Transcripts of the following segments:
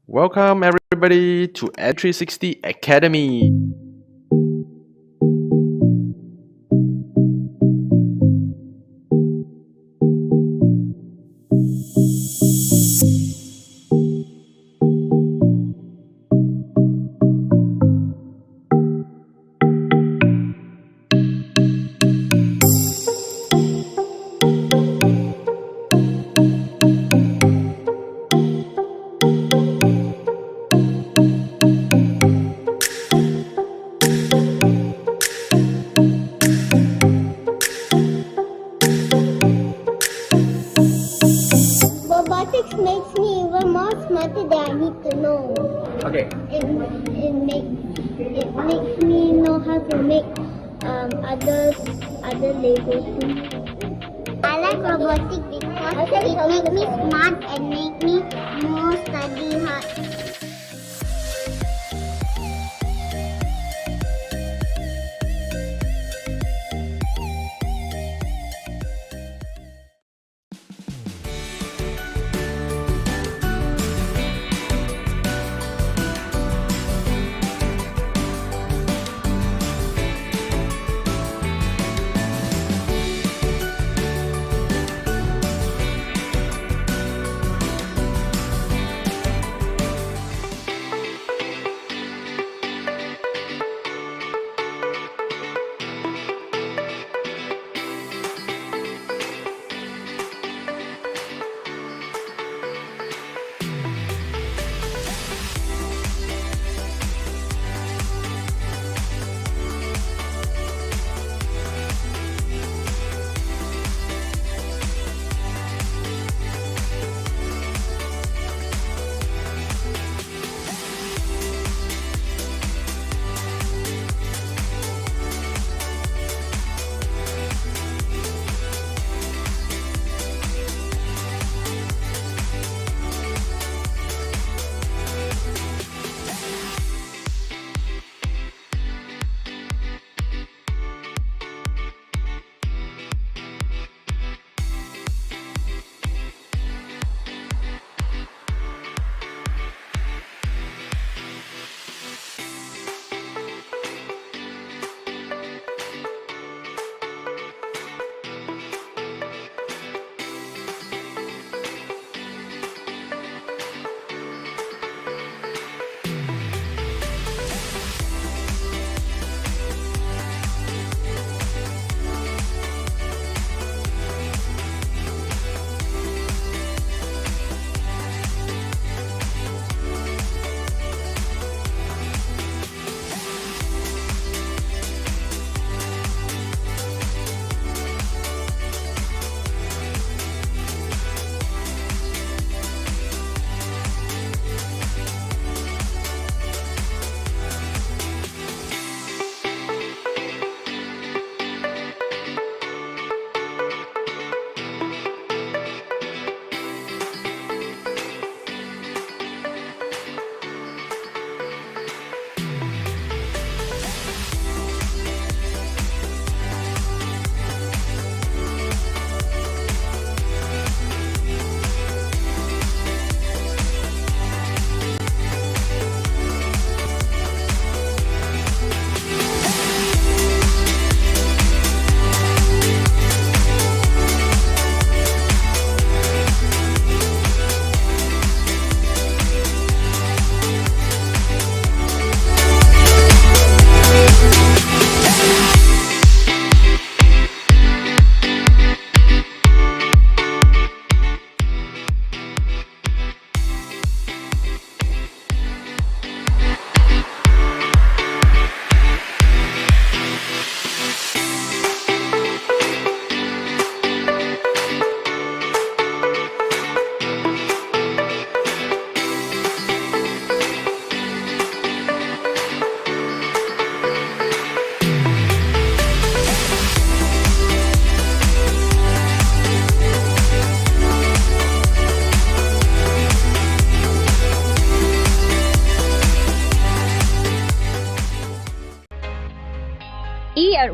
Welcome everybody to Ed360 Academy. Robotics makes me even more smarter than I need to know. Okay. It makes me know how to make other Lego things. I like robotics because it makes me smart and make me more study hard.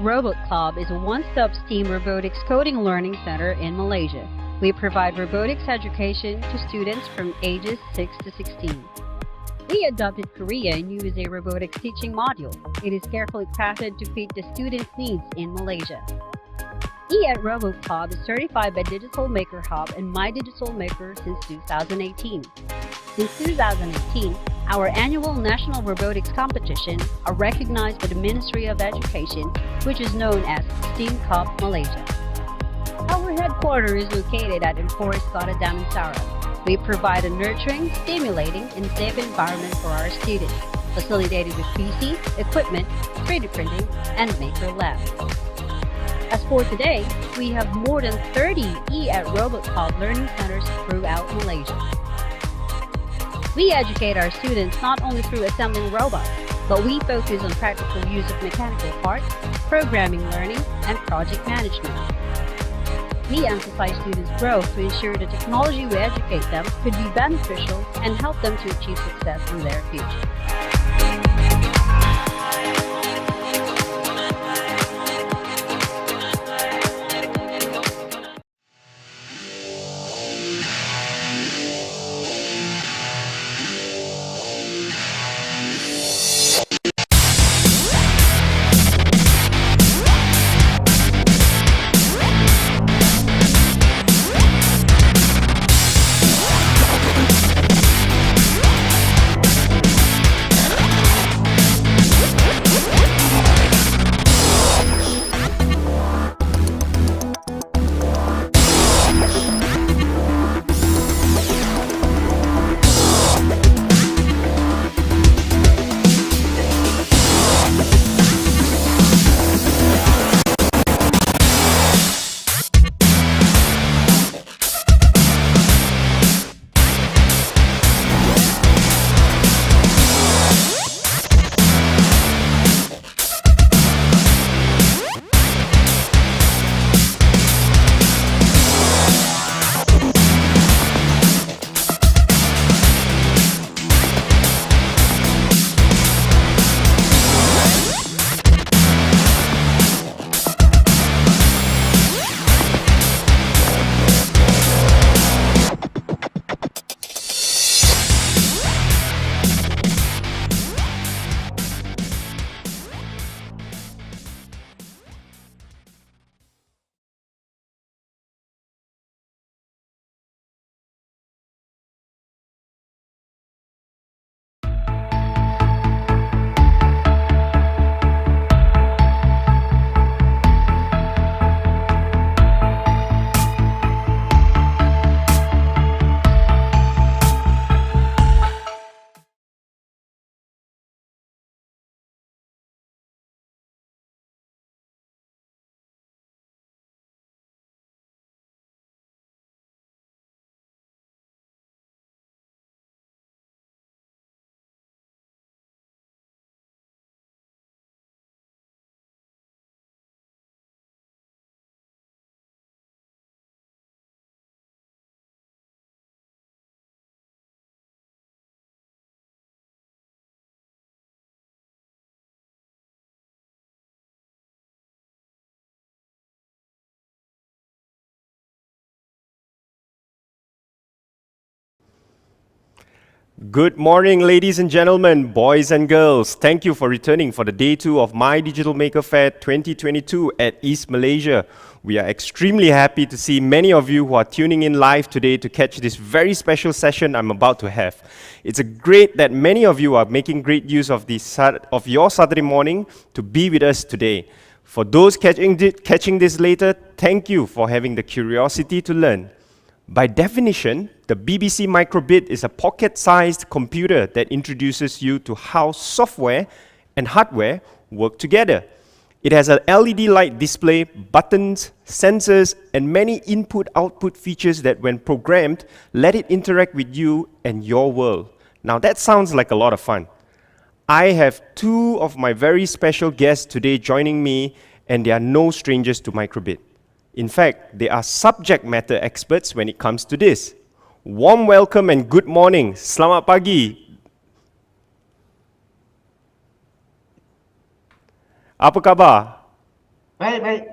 Robot Club is a one-stop STEAM robotics coding learning center in Malaysia. We provide robotics education to students from ages 6 to 16. We adopted Korea and use a robotics teaching module. It is carefully crafted to fit the students' needs in Malaysia. Robot Club is certified by Digital Maker Hub and My Digital Maker since 2018. Since 2018, our annual national robotics competition are recognized by the Ministry of Education, which is known as STEAM Cup Malaysia. Our headquarters is located at Emporis Kota Damansara. We provide a nurturing, stimulating, and safe environment for our students, facilitated with PC, equipment, 3D printing, and Maker Lab. As for today, we have more than 30 Robot Club learning centers throughout Malaysia. We educate our students not only through assembling robots, but we focus on practical use of mechanical parts, programming learning, and project management. We emphasize students' growth to ensure the technology we educate them could be beneficial and help them to achieve success in their future. Good morning, ladies and gentlemen, boys and girls. Thank you for returning for the day 2 of My Digital Maker Fair 2022 at East Malaysia. We are extremely happy to see many of you who are tuning in live today to catch this very special session I'm about to have. It's great that many of you are making great use of your Saturday morning to be with us today. For those catching this later, thank you for having the curiosity to learn. By definition, the BBC Microbit is a pocket-sized computer that introduces you to how software and hardware work together. It has an LED light display, buttons, sensors, and many input-output features that, when programmed, let it interact with you and your world. Now that sounds like a lot of fun. I have 2 of my very special guests today joining me, and they are no strangers to Microbit. In fact, they are subject matter experts when it comes to this. Warm welcome and good morning. Selamat pagi. Apa khabar? Baik, baik.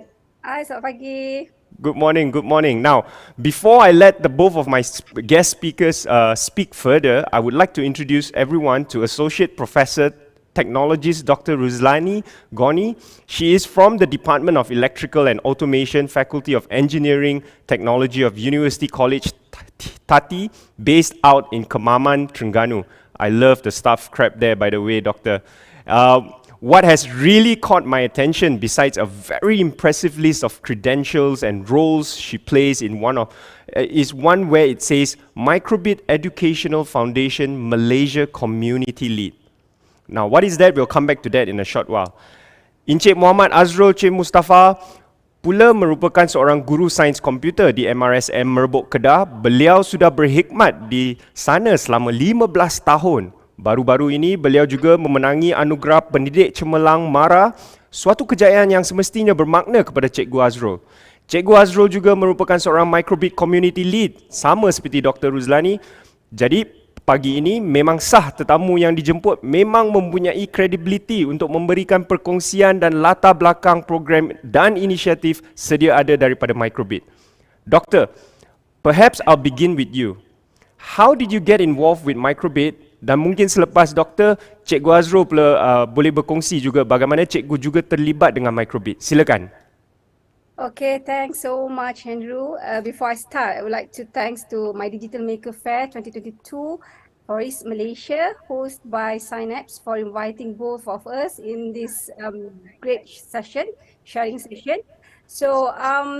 Hai, selamat pagi. Good morning, good morning. Now, before I let the both of my guest speakers speak further, I would like to introduce everyone to Associate Professor Technologist Dr. Ruzlani Goni. She is from the Department of Electrical and Automation, Faculty of Engineering Technology of University College Tati, based out in Kemaman, Terengganu. I love the stuffed crab there, by the way, Doctor. What has really caught my attention, besides a very impressive list of credentials and roles she plays in is one where it says Microbit Educational Foundation Malaysia Community Lead. Now, what is that? We'll come back to that in a short while. Encik Muhammad Azrul Cik Mustafa pula merupakan seorang guru sains komputer di MRSM Merbok Kedah. Beliau sudah berkhidmat di sana selama 15 tahun. Baru-baru ini, beliau juga memenangi anugerah pendidik cemerlang MARA, suatu kejayaan yang semestinya bermakna kepada Cikgu Azrul. Cikgu Azrul juga merupakan seorang Microbit Community Lead, sama seperti Dr. Ruzlani. Jadi, pagi ini memang sah tetamu yang dijemput memang mempunyai kredibiliti untuk memberikan perkongsian dan latar belakang program dan inisiatif sedia ada daripada Microbit. Doctor, perhaps I'll begin with you. How did you get involved with Microbit? Dan mungkin selepas doktor, Cikgu Azrul pula boleh berkongsi juga bagaimana cikgu juga terlibat dengan Microbit. Silakan. Okay, thanks so much, Andrew. Before I start, I would like to thanks to my Digital Maker Fair 2022 for East Malaysia, hosted by Synapse, for inviting both of us in this great session, sharing session. So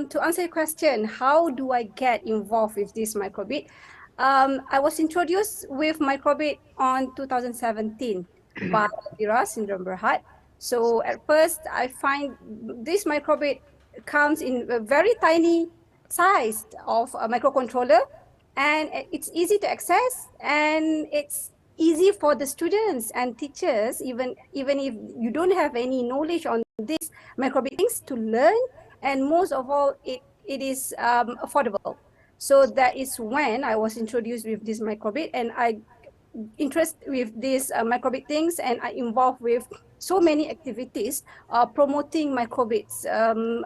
to answer your question, how do I get involved with this Microbit? I was introduced with Microbit on 2017 by Vira Syndrome Berhad. So at first, I find this Microbit comes in a very tiny size of a microcontroller, and it's easy to access, and it's easy for the students and teachers, even if you don't have any knowledge on these Microbit things, to learn, and most of all, it is affordable. So that is when I was introduced with this Microbit, and I interested with these Microbit things, and I involved with so many activities promoting Microbits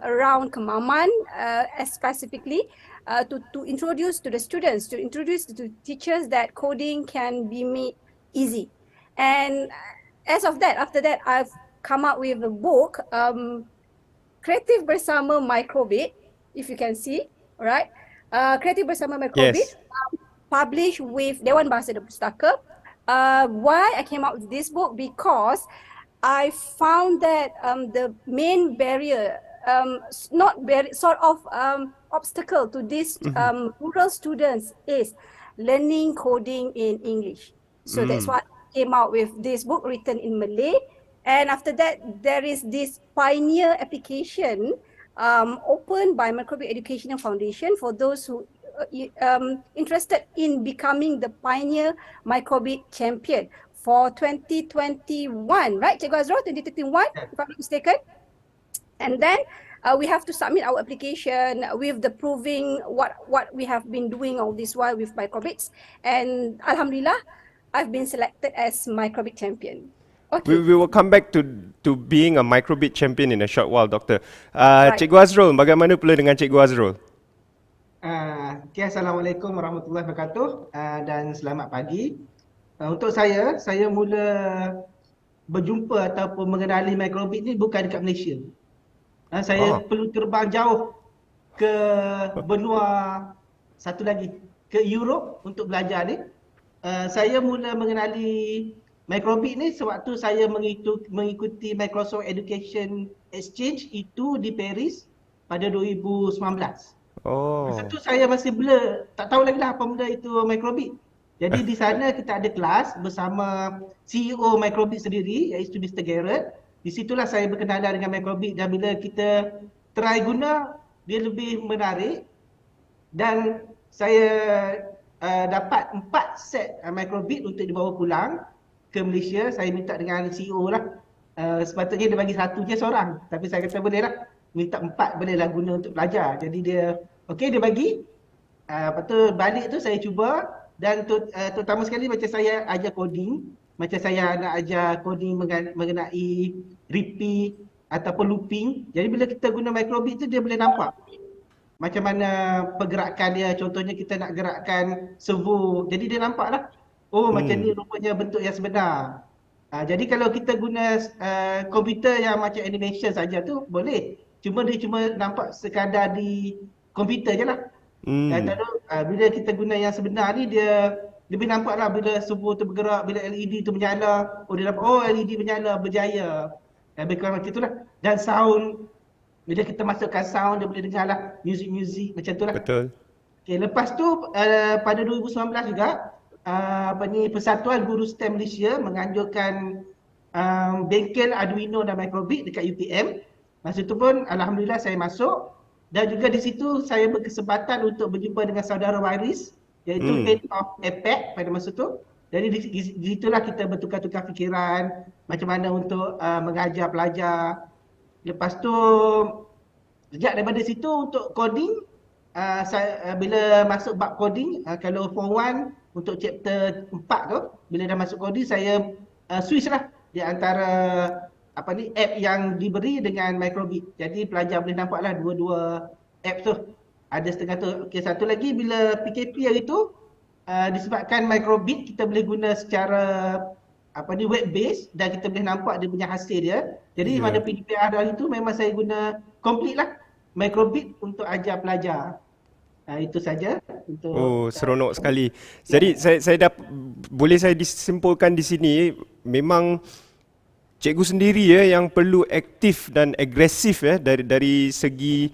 around Kemaman, specifically to introduce to the students, to introduce to teachers that coding can be made easy. And as of that, after that, I've come up with a book, Kreatif Bersama Microbit, if you can see, all right? Kreatif Bersama Microbit, yes. Published with Dewan Bahasa dan Pustaka. Why I came out with this book? Because I found that the main barrier, obstacle to these rural students is learning coding in English. So that's why I came out with this book written in Malay. And after that, there is this pioneer application opened by Microbit Educational Foundation for those who interested in becoming the pioneer Microbit champion for 2021, right? Cikgu Azrul, 2021, if I'm not mistaken. And then we have to submit our application with the proving what we have been doing all this while with Microbits. And Alhamdulillah, I've been selected as Microbit champion. Okay. We will come back to being a Microbit champion in a short while, Doctor. Right. Cikgu Azrul, bagaimana pula dengan Cikgu Azrul? Okay, Assalamualaikum warahmatullahi wabarakatuh dan selamat pagi. Untuk saya mula berjumpa ataupun mengenali Microbit ni bukan dekat Malaysia. Saya perlu terbang jauh ke benua satu lagi, ke Europe untuk belajar ni. Saya mula mengenali Microbit ni sewaktu saya mengikuti Microsoft Education Exchange itu di Paris pada 2019. Masa tu saya masih blur, tak tahu lagi lah apa benda itu Microbit. Jadi di sana kita ada kelas bersama CEO Microbit sendiri, iaitu Mr. Garrett. Di situlah saya berkenalan dengan Microbit, dan bila kita try guna, dia lebih menarik. Dan saya dapat 4 set Microbit untuk dibawa pulang ke Malaysia. Saya minta dengan CEO lah, sepatutnya dia bagi 1 je seorang, tapi saya kata boleh lah, minta 4 boleh lah guna untuk belajar. Jadi dia dia bagi. Lepas tu balik tu saya cuba, dan terutama sekali macam saya ajar coding, macam saya nak ajar coding mengenai repeat ataupun looping. Jadi bila kita guna Microbit tu, dia boleh nampak macam mana pergerakan dia. Contohnya kita nak gerakkan servo. Jadi dia nampak lah. Oh macam ni rupanya bentuk yang sebenar. Jadi kalau kita guna komputer yang macam animation saja tu boleh. Cuma dia cuma nampak sekadar di komputer je lah. Lalu bila kita guna yang sebenar ni dia lebih nampak lah bila servo tu bergerak, bila LED tu menyala. Oh dia nampak, oh LED menyala, berjaya. Lebih kurang macam itulah. Dan sound, bila kita masukkan sound dia boleh dengar lah music macam tu lah. Betul. Okay, lepas tu pada 2019 juga Persatuan Guru STEM Malaysia menganjurkan bengkel Arduino dan Microbit dekat UPM. Masa tu pun alhamdulillah saya masuk dan juga di situ saya berkesempatan untuk berjumpa dengan saudara waris iaitu Head of APEC pada masa tu. Jadi di situlah kita bertukar-tukar fikiran macam mana untuk mengajar pelajar. Lepas tu sejak daripada situ untuk coding bila masuk bab coding kalau form 1 untuk chapter 4 tu bila dah masuk coding saya switch lah di antara app yang diberi dengan Microbit. Jadi pelajar boleh nampaklah dua-dua app tu. Ada setengah tu. Okey, satu lagi bila PKP hari tu disebabkan Microbit kita boleh guna secara web based dan kita boleh nampak dia punya hasil dia. Jadi pada PDPR hari tu memang saya guna complete lah Microbit untuk ajar pelajar. Itu saja untuk seronok sekali. Jadi saya boleh saya disimpulkan di sini memang cikgu sendiri yang perlu aktif dan agresif dari segi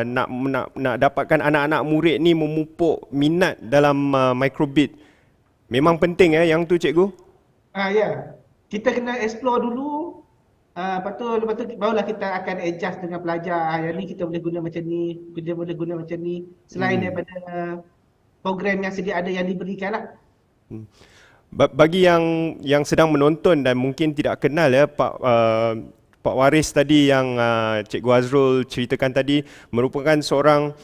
nak dapatkan anak-anak murid ni memupuk minat dalam Microbit. Memang penting yang tu cikgu. Ya. Kita kena explore dulu. Lepas tu barulah kita akan adjust dengan pelajar. Yang ni kita boleh guna macam ni, kita boleh guna macam ni. Selain daripada program yang sedia ada yang diberikan lah. Bagi yang sedang menonton dan mungkin tidak kenal Pak Waris tadi yang Cikgu Azrul ceritakan tadi merupakan seorang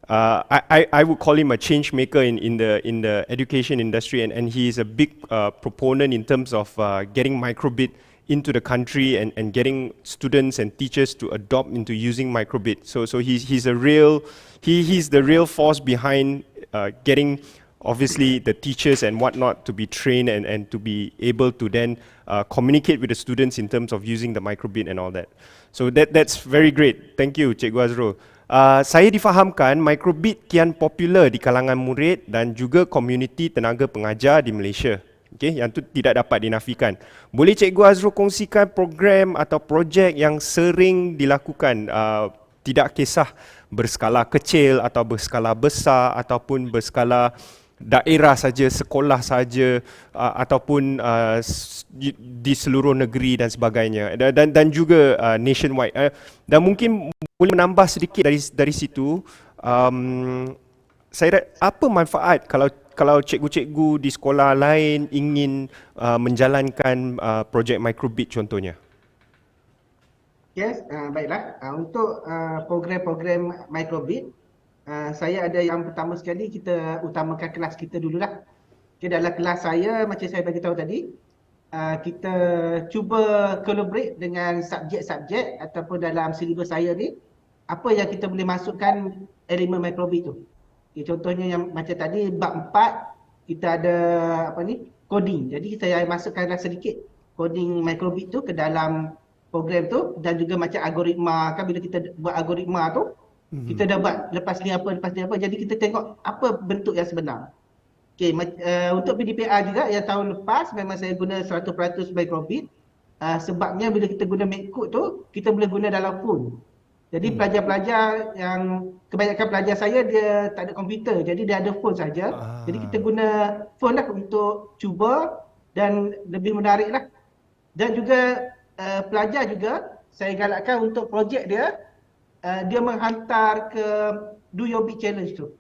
I would call him a change maker in the education industry and he is a big proponent in terms of getting Microbit into the country and getting students and teachers to adopt into using Microbit. So he's the real force behind getting obviously the teachers and whatnot to be trained and to be able to then communicate with the students in terms of using the Microbit and all that. So that's very great. Thank you Cikgu Azrul. Saya difahamkan Microbit kian popular di kalangan murid dan juga komuniti tenaga pengajar di Malaysia. Okay, yang tu tidak dapat dinafikan. Boleh Cikgu Azrul kongsikan program atau projek yang sering dilakukan, tidak kisah berskala kecil atau berskala besar ataupun berskala daerah saja, sekolah saja ataupun di seluruh negeri dan sebagainya dan juga nationwide. Dan mungkin boleh menambah sedikit dari situ, saya apa manfaat kalau cikgu-cikgu di sekolah lain ingin menjalankan projek Microbit contohnya? Yes, baiklah. Untuk program-program Microbit, saya ada yang pertama sekali kita utamakan kelas kita dululah. Okay, dalam kelas saya, macam saya bagi tahu tadi, kita cuba collaborate dengan subjek-subjek ataupun dalam silibus saya ni, apa yang kita boleh masukkan elemen Microbit tu. Okay, contohnya yang macam tadi bab 4 kita ada coding. Jadi saya masukkanlah sedikit coding Microbit tu ke dalam program tu dan juga macam algoritma kan bila kita buat algoritma tu kita dah buat lepas ni apa jadi kita tengok apa bentuk yang sebenar. Okey, untuk PDPR juga yang tahun lepas memang saya guna 100% Microbit. Sebabnya bila kita guna MacCode tu kita boleh guna dalam phone. Jadi pelajar-pelajar yang kebanyakan pelajar saya dia tak ada komputer, jadi dia ada phone saja. Jadi kita guna phone lah untuk cuba dan lebih menarik lah. Dan juga pelajar juga saya galakkan untuk projek dia, dia menghantar ke Do Your Bit Challenge tu.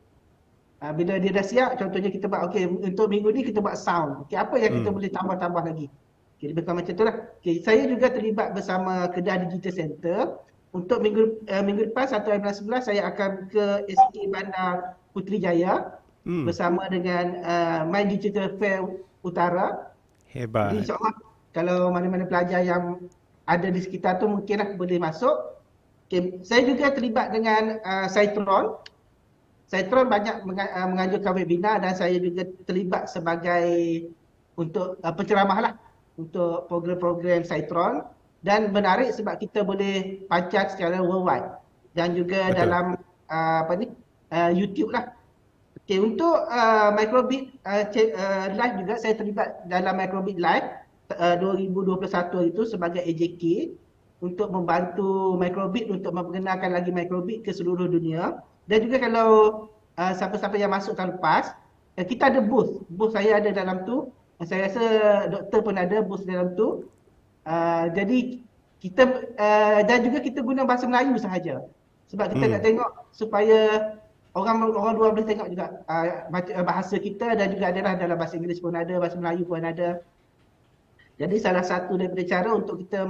Bila dia dah siap, contohnya kita buat, okay, untuk minggu ni kita buat sound. Okay, apa yang kita boleh tambah-tambah lagi? Okay, lebih kurang macam tu lah. Okay, saya juga terlibat bersama Kedah Digital Center. Untuk minggu depan 1 April 11 saya akan ke SK Bandar Putrajaya bersama dengan My Digital Fair Utara. Hebat. Jadi insyaAllah kalau mana-mana pelajar yang ada di sekitar tu mungkinlah boleh masuk. Okay. Saya juga terlibat dengan Saitron. Saitron banyak menganjurkan webinar dan saya juga terlibat sebagai untuk penceramah lah untuk program-program Saitron, dan menarik sebab kita boleh pancar secara worldwide dan juga Betul. dalam YouTube lah. Okay, untuk Microbit Live juga saya terlibat dalam Microbit Live 2021 itu sebagai AJK untuk membantu Microbit untuk memperkenalkan lagi Microbit ke seluruh dunia. Dan juga kalau siapa-siapa yang masuk tahun lepas, kita ada booth. Booth saya ada dalam tu. Saya rasa doktor pun ada booth dalam tu. Jadi kita dan juga kita guna bahasa Melayu sahaja. Sebab kita nak tengok supaya orang luar boleh tengok juga bahasa kita, dan juga adalah dalam bahasa Inggeris pun ada, bahasa Melayu pun ada. Jadi salah satu daripada cara untuk kita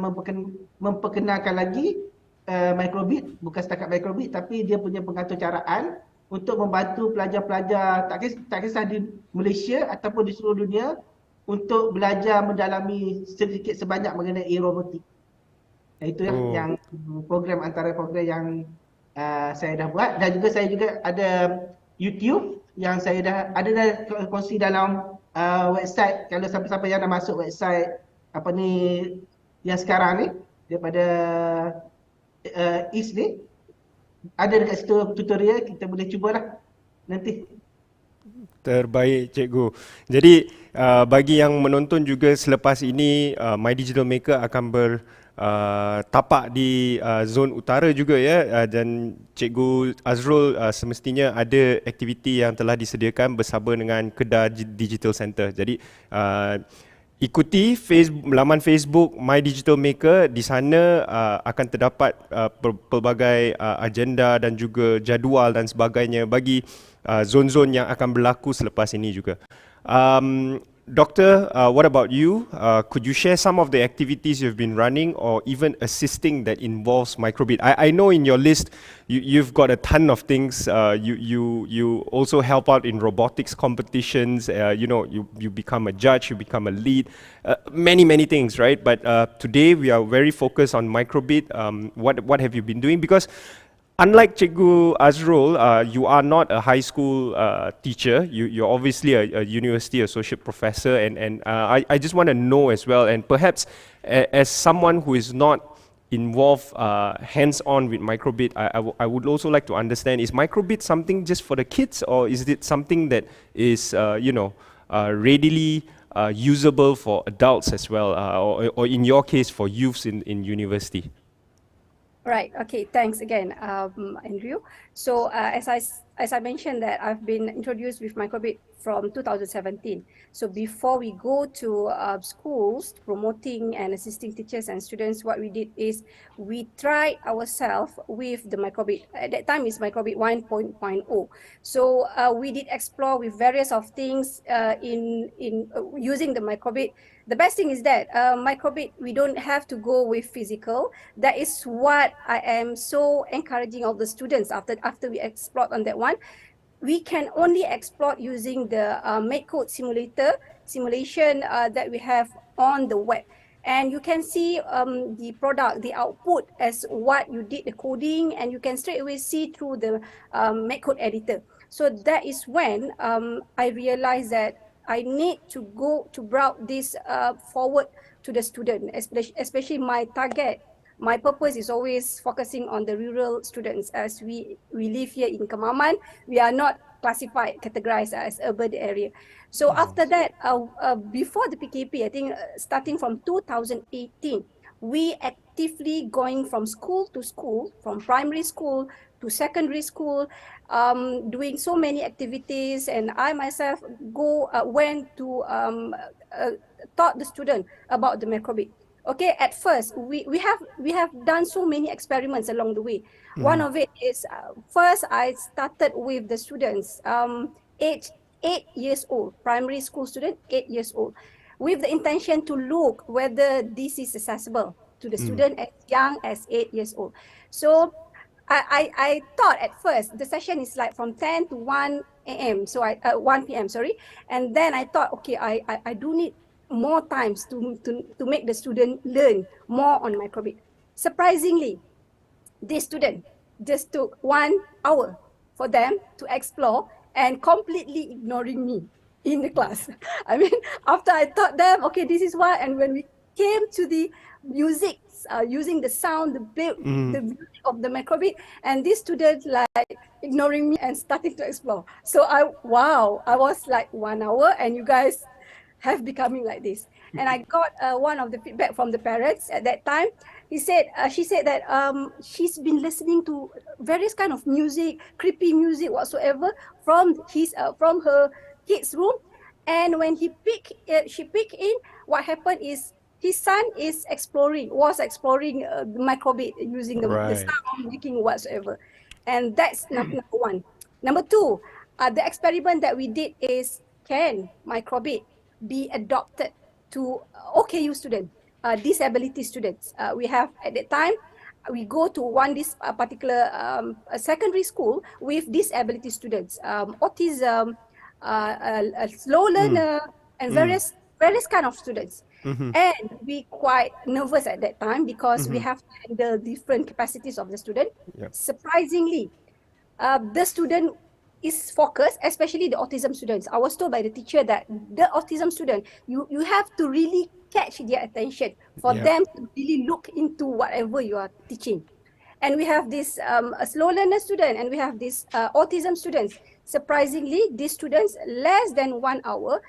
memperkenalkan lagi Microbit, bukan setakat Microbit, tapi dia punya pengaturcaraan untuk membantu pelajar-pelajar tak kisah di Malaysia ataupun di seluruh dunia untuk belajar mendalami sedikit sebanyak mengenai robotik. Itu yang program antara program yang saya dah buat, dan juga saya juga ada YouTube yang saya dah kongsi dalam website. Kalau siapa-siapa yang dah masuk website yang sekarang ni daripada East ni, ada dekat situ tutorial, kita boleh cubalah nanti. Terbaik cikgu. Jadi bagi yang menonton juga selepas ini, My Digital Maker akan tapak di zon utara juga ya, dan Cikgu Azrul semestinya ada aktiviti yang telah disediakan bersama dengan Kedah Digital Center. Jadi ikuti laman Facebook My Digital Maker. Di sana akan terdapat pelbagai agenda dan juga jadual dan sebagainya bagi zon-zon yang akan berlaku selepas ini juga. Doctor, what about you? Could you share some of the activities you've been running or even assisting that involves Microbit? I know in your list you've got a ton of things. You also help out in robotics competitions. You become a judge, you become a lead. Many things, right? But today we are very focused on Microbit. What have you been doing? Because unlike Cikgu Azrul, you are not a high school teacher. You're obviously a university associate professor, and I just want to know as well, and perhaps as someone who is not involved hands-on with Microbit, I would also like to understand, is Microbit something just for the kids, or is it something that is readily usable for adults as well, or in your case for youths in university? Right. Okay. Thanks again, Andrew. So as I mentioned that I've been introduced with Microbit from 2017. So before we go to schools promoting and assisting teachers and students, what we did is we tried ourselves with the Microbit. At that time, it's Microbit 1.0. So we did explore with various of things in using the Microbit. The best thing is that Microbit, we don't have to go with physical. That is what I am so encouraging all the students after we explore on that one. We can only explore using the MakeCode simulation that we have on the web. And you can see the product, the output as what you did the coding, and you can straight away see through the MakeCode editor. So that is when I realized that I need to go to bring this forward to the student, especially my target. My purpose is always focusing on the rural students, as we live here in Kemaman. We are not categorized as urban area. So after that, before the PKP, I think starting from 2018, we actively going from school to school, from primary school to secondary school, doing so many activities, and I myself went to taught the student about the Microbit. Okay, at first we have done so many experiments along the way. One of it is first I started with the students age 8 years old, primary school student, 8 years old, with the intention to look whether this is accessible to the student as young as 8 years old. So I thought at first the session is like from 10 to 1 a.m. So 1 p.m. sorry, and then I thought, okay, I do need more times to make the student learn more on Microbit. Surprisingly, This student just took 1 hour for them to explore and completely ignoring me in the class. I mean, after I taught them, okay, this is why, and when we came to the music, using the sound, the music of the microbeat, and these students like ignoring me and starting to explore. So I was like 1 hour, and you guys have becoming like this. And I got one of the feedback from the parents at that time. She said that she's been listening to various kind of music, creepy music whatsoever from her kid's room, and when she picked in, what happened is his son was exploring the microbeat using the Right. sound making whatsoever, and that's number one. Number two, the experiment that we did is, can microbeat be adopted to OKU students, disability students? We have at that time, we go to this particular secondary school with disability students, autism, slow learner, and various kind of students. And we quite nervous at that time because we have to handle different capacities of the student. Yep. Surprisingly, the student is focused, especially the autism students. I was told by the teacher that the autism student, you have to really catch their attention for Yeah. them to really look into whatever you are teaching. And we have this a slow learner student, and we have this autism students. Surprisingly, these students, less than 1 hour,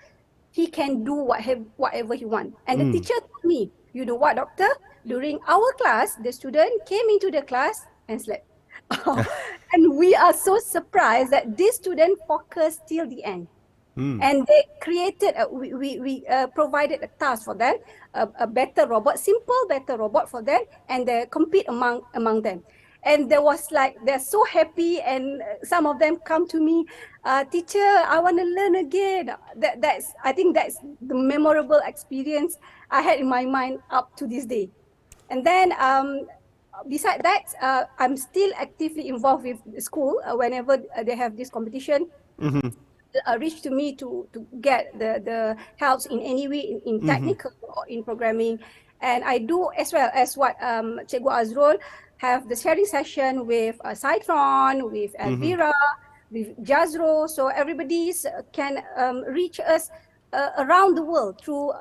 he can do whatever he wants. And the teacher told me, you know what, doctor? During our class, the student came into the class and slept. And we are so surprised that this student focused till the end. And they created, we provided a task for them, a better robot, better robot for them, and they compete among them. And there was like, they're so happy, and some of them come to me, teacher, I want to learn again. I think that's the memorable experience I had in my mind up to this day. And then beside that, I'm still actively involved with the school whenever they have this competition. Reach to me to get the helps in any way in technical or in programming. And I do as well as what Cikgu Azrul have the sharing session with Citron, with Elvira, with Jazro. So everybody can reach us around the world through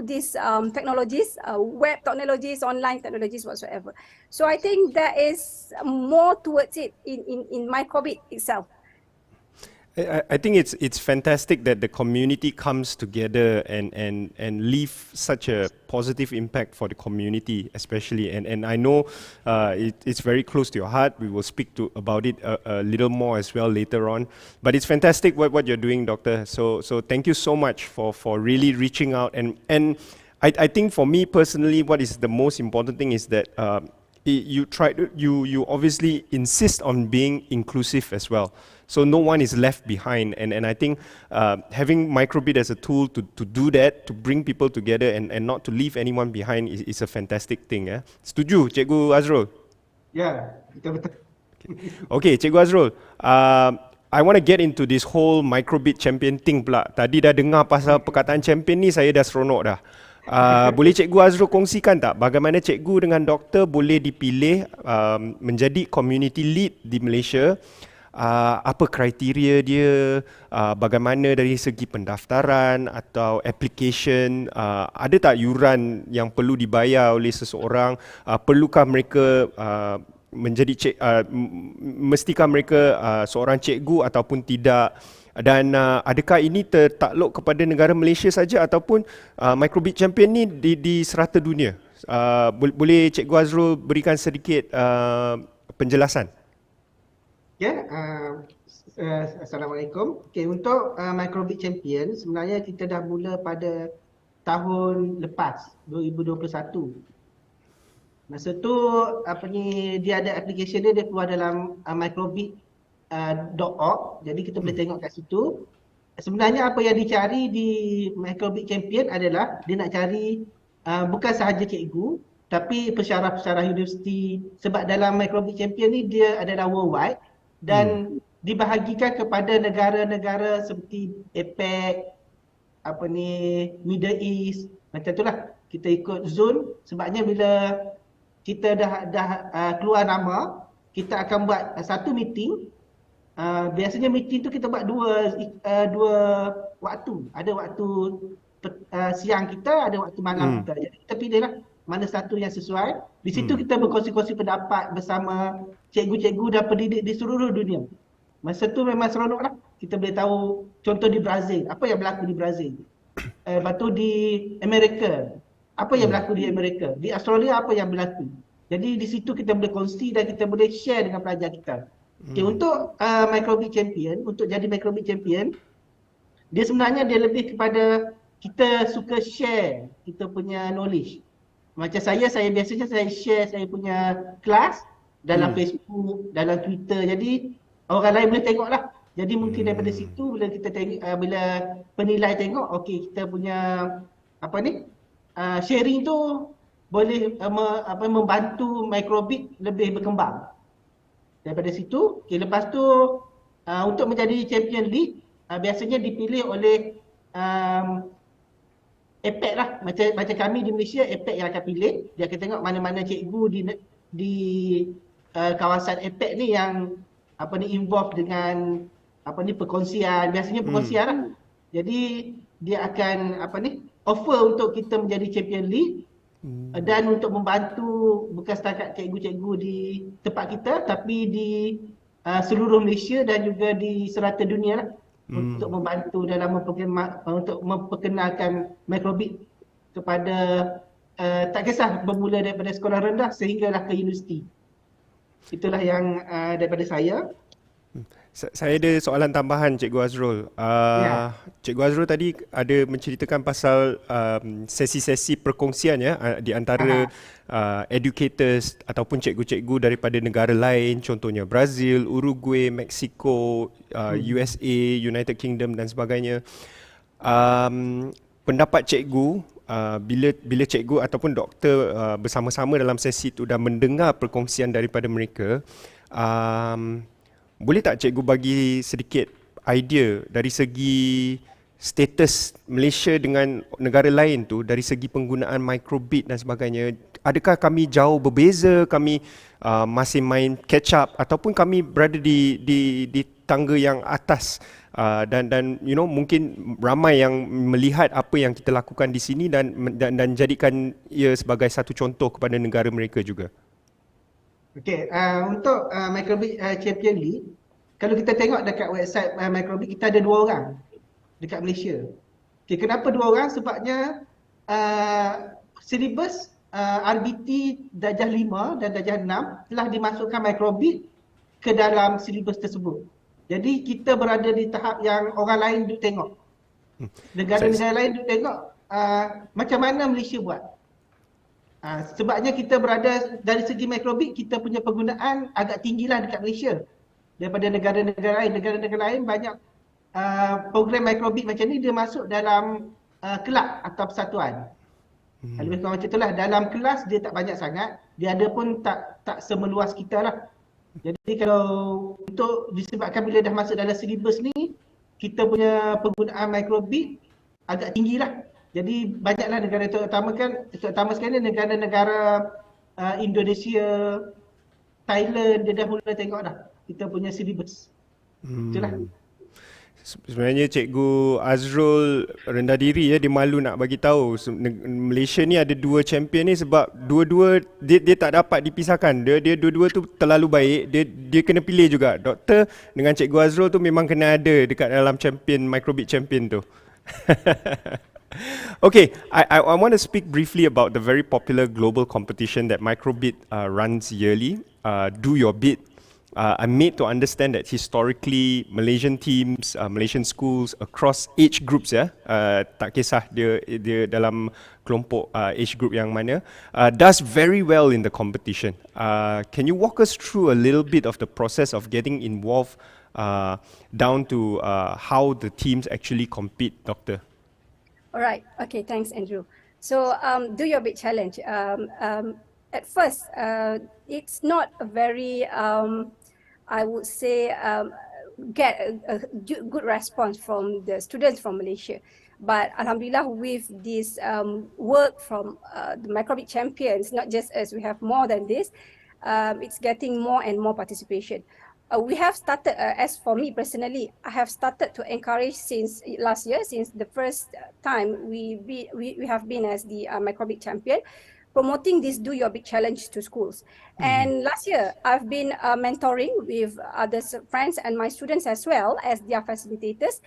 these technologies, web technologies, online technologies whatsoever. So I think there is more towards it in microbeat itself. I think it's fantastic that the community comes together and leave such a positive impact for the community, especially. And I know it's very close to your heart. We will speak about it a little more as well later on. But it's fantastic what you're doing, Doctor. So thank you so much for really reaching out. And I think for me personally, what is the most important thing is that you obviously insist on being inclusive as well. So no one is left behind, and I think having microbeat as a tool to do that, to bring people together and not to leave anyone behind is a fantastic thing. Setuju, Cikgu Azrul? Ya, betul-betul. Okay, Cikgu Azrul, I want to get into this whole microbeat champion thing pula. Tadi dah dengar pasal perkataan champion ni, saya dah seronok dah. Boleh Cikgu Azrul kongsikan tak bagaimana cikgu dengan doktor boleh dipilih menjadi community lead di Malaysia? Apa kriteria dia, bagaimana dari segi pendaftaran atau application, ada tak yuran yang perlu dibayar oleh seseorang, perlukah mereka menjadi mestikah mereka seorang cikgu ataupun tidak, dan adakah ini tertakluk kepada negara Malaysia saja ataupun microbeat champion ni di serata dunia? Boleh Cikgu Azrul berikan sedikit penjelasan? Ya, Assalamualaikum. Okay, untuk microbeat champion sebenarnya kita dah mula pada tahun lepas, 2021. Masa tu dia ada application dia keluar dalam microbeat.org. Jadi kita boleh tengok kat situ. Sebenarnya apa yang dicari di microbeat champion adalah dia nak cari bukan sahaja cikgu tapi pensyarah-pensyarah universiti, sebab dalam microbeat champion ni dia adalah worldwide dan dibahagikan kepada negara-negara seperti APEC, Middle East, macam itulah. Kita ikut zone sebabnya bila kita dah keluar nama, kita akan buat satu meeting. Biasanya meeting tu kita buat dua waktu. Ada waktu siang kita, ada waktu malam kita. Jadi kita pilihlah mana satu yang sesuai. Di situ kita berkongsi-kongsi pendapat bersama cikgu-cikgu dan pendidik di seluruh dunia. Masa tu memang seronok lah. Kita boleh tahu contoh di Brazil, apa yang berlaku di Brazil. Lepas tu di Amerika, apa yang berlaku di Amerika. Di Australia, apa yang berlaku. Jadi di situ kita boleh kongsi dan kita boleh share dengan pelajar kita. Okay, untuk Microbit Champion, untuk jadi Microbit Champion, dia sebenarnya dia lebih kepada kita suka share kita punya knowledge. Macam saya biasanya saya share saya punya kelas dalam Facebook, dalam Twitter. Jadi orang lain boleh tengok lah. Jadi mungkin daripada situ bila kita tengok, bila penilai tengok, okey kita punya sharing tu boleh membantu Microbit lebih berkembang. Daripada situ, okay, lepas tu untuk menjadi Champion League biasanya dipilih oleh APEC lah. Macam kami di Malaysia, APEC yang akan pilih. Dia akan tengok mana-mana cikgu di kawasan APEC ni yang involved dengan perkongsian. Biasanya perkongsian lah. Jadi dia akan offer untuk kita menjadi Champion League. Dan untuk membantu bukan setakat cikgu-cikgu di tempat kita, tapi di seluruh Malaysia dan juga di serata dunia lah, untuk membantu dalam untuk memperkenalkan Microbit kepada tak kisah bermula daripada sekolah rendah sehinggalah ke universiti. Itulah yang daripada saya. Saya ada soalan tambahan Cikgu Azrul. Cikgu Azrul tadi ada menceritakan pasal sesi-sesi perkongsian ya di antara educators ataupun cikgu-cikgu daripada negara lain, contohnya Brazil, Uruguay, Mexico, USA, United Kingdom dan sebagainya. Pendapat cikgu bila cikgu ataupun doktor bersama-sama dalam sesi itu dan mendengar perkongsian daripada mereka, boleh tak cikgu bagi sedikit idea dari segi status Malaysia dengan negara lain tu, dari segi penggunaan Microbit dan sebagainya? Adakah kami jauh berbeza, kami masih main catch up, ataupun kami berada di tangga yang atas, dan mungkin ramai yang melihat apa yang kita lakukan di sini dan jadikan ia sebagai satu contoh kepada negara mereka juga? Okey, untuk Microbit Champion League, kalau kita tengok dekat website Microbit, kita ada 2 orang dekat Malaysia. Okey, kenapa 2 orang? Sebabnya silibus RBT darjah 5 dan darjah 6 telah dimasukkan Microbit ke dalam silibus tersebut. Jadi kita berada di tahap yang orang lain duk tengok. Negara-negara lain duk tengok macam mana Malaysia buat. Sebabnya kita berada dari segi Microbit, kita punya penggunaan agak tinggilah dekat Malaysia daripada negara-negara lain. Negara-negara lain banyak program Microbit macam ni dia masuk dalam kelab atau persatuan. Lebih kurang macam itulah. Dalam kelas dia tak banyak sangat, dia ada pun tak semeluas kita lah. Jadi kalau untuk disebabkan bila dah masuk dalam silibus ni, kita punya penggunaan Microbit agak tinggilah. Jadi banyaklah negara, terutama sekali negara-negara Indonesia, Thailand, dia dah mula tengok dah kita punya silibus. Itulah. Sebenarnya Cikgu Azrul rendah diri ya, dia malu nak bagi tahu Malaysia ni ada 2 champion ni sebab dua-dua dia tak dapat dipisahkan. Dia dua-dua tu terlalu baik. Dia kena pilih juga. Doktor dengan Cikgu Azrul tu memang kena ada dekat dalam champion Microbit champion tu. Okay, I want to speak briefly about the very popular global competition that Microbit runs yearly, Do Your Bit. I'm made to understand that historically Malaysian teams, Malaysian schools across age groups tak kisah dia dalam kelompok age group yang mana, does very well in the competition. Can you walk us through a little bit of the process of getting involved down to how the teams actually compete, Doctor? All right. Okay. Thanks, Andrew. So, Do Your Bit challenge. At first, it's not a very, I would say, get a good response from the students from Malaysia. But Alhamdulillah, with this work from the microbeat champions, not just us, we have more than this, it's getting more and more participation. We have started, as for me personally, I have started to encourage since last year, since the first time we have been as the microbeat champion, promoting this Do Your Big Challenge to schools. And last year, I've been mentoring with other friends and my students as well as their facilitators.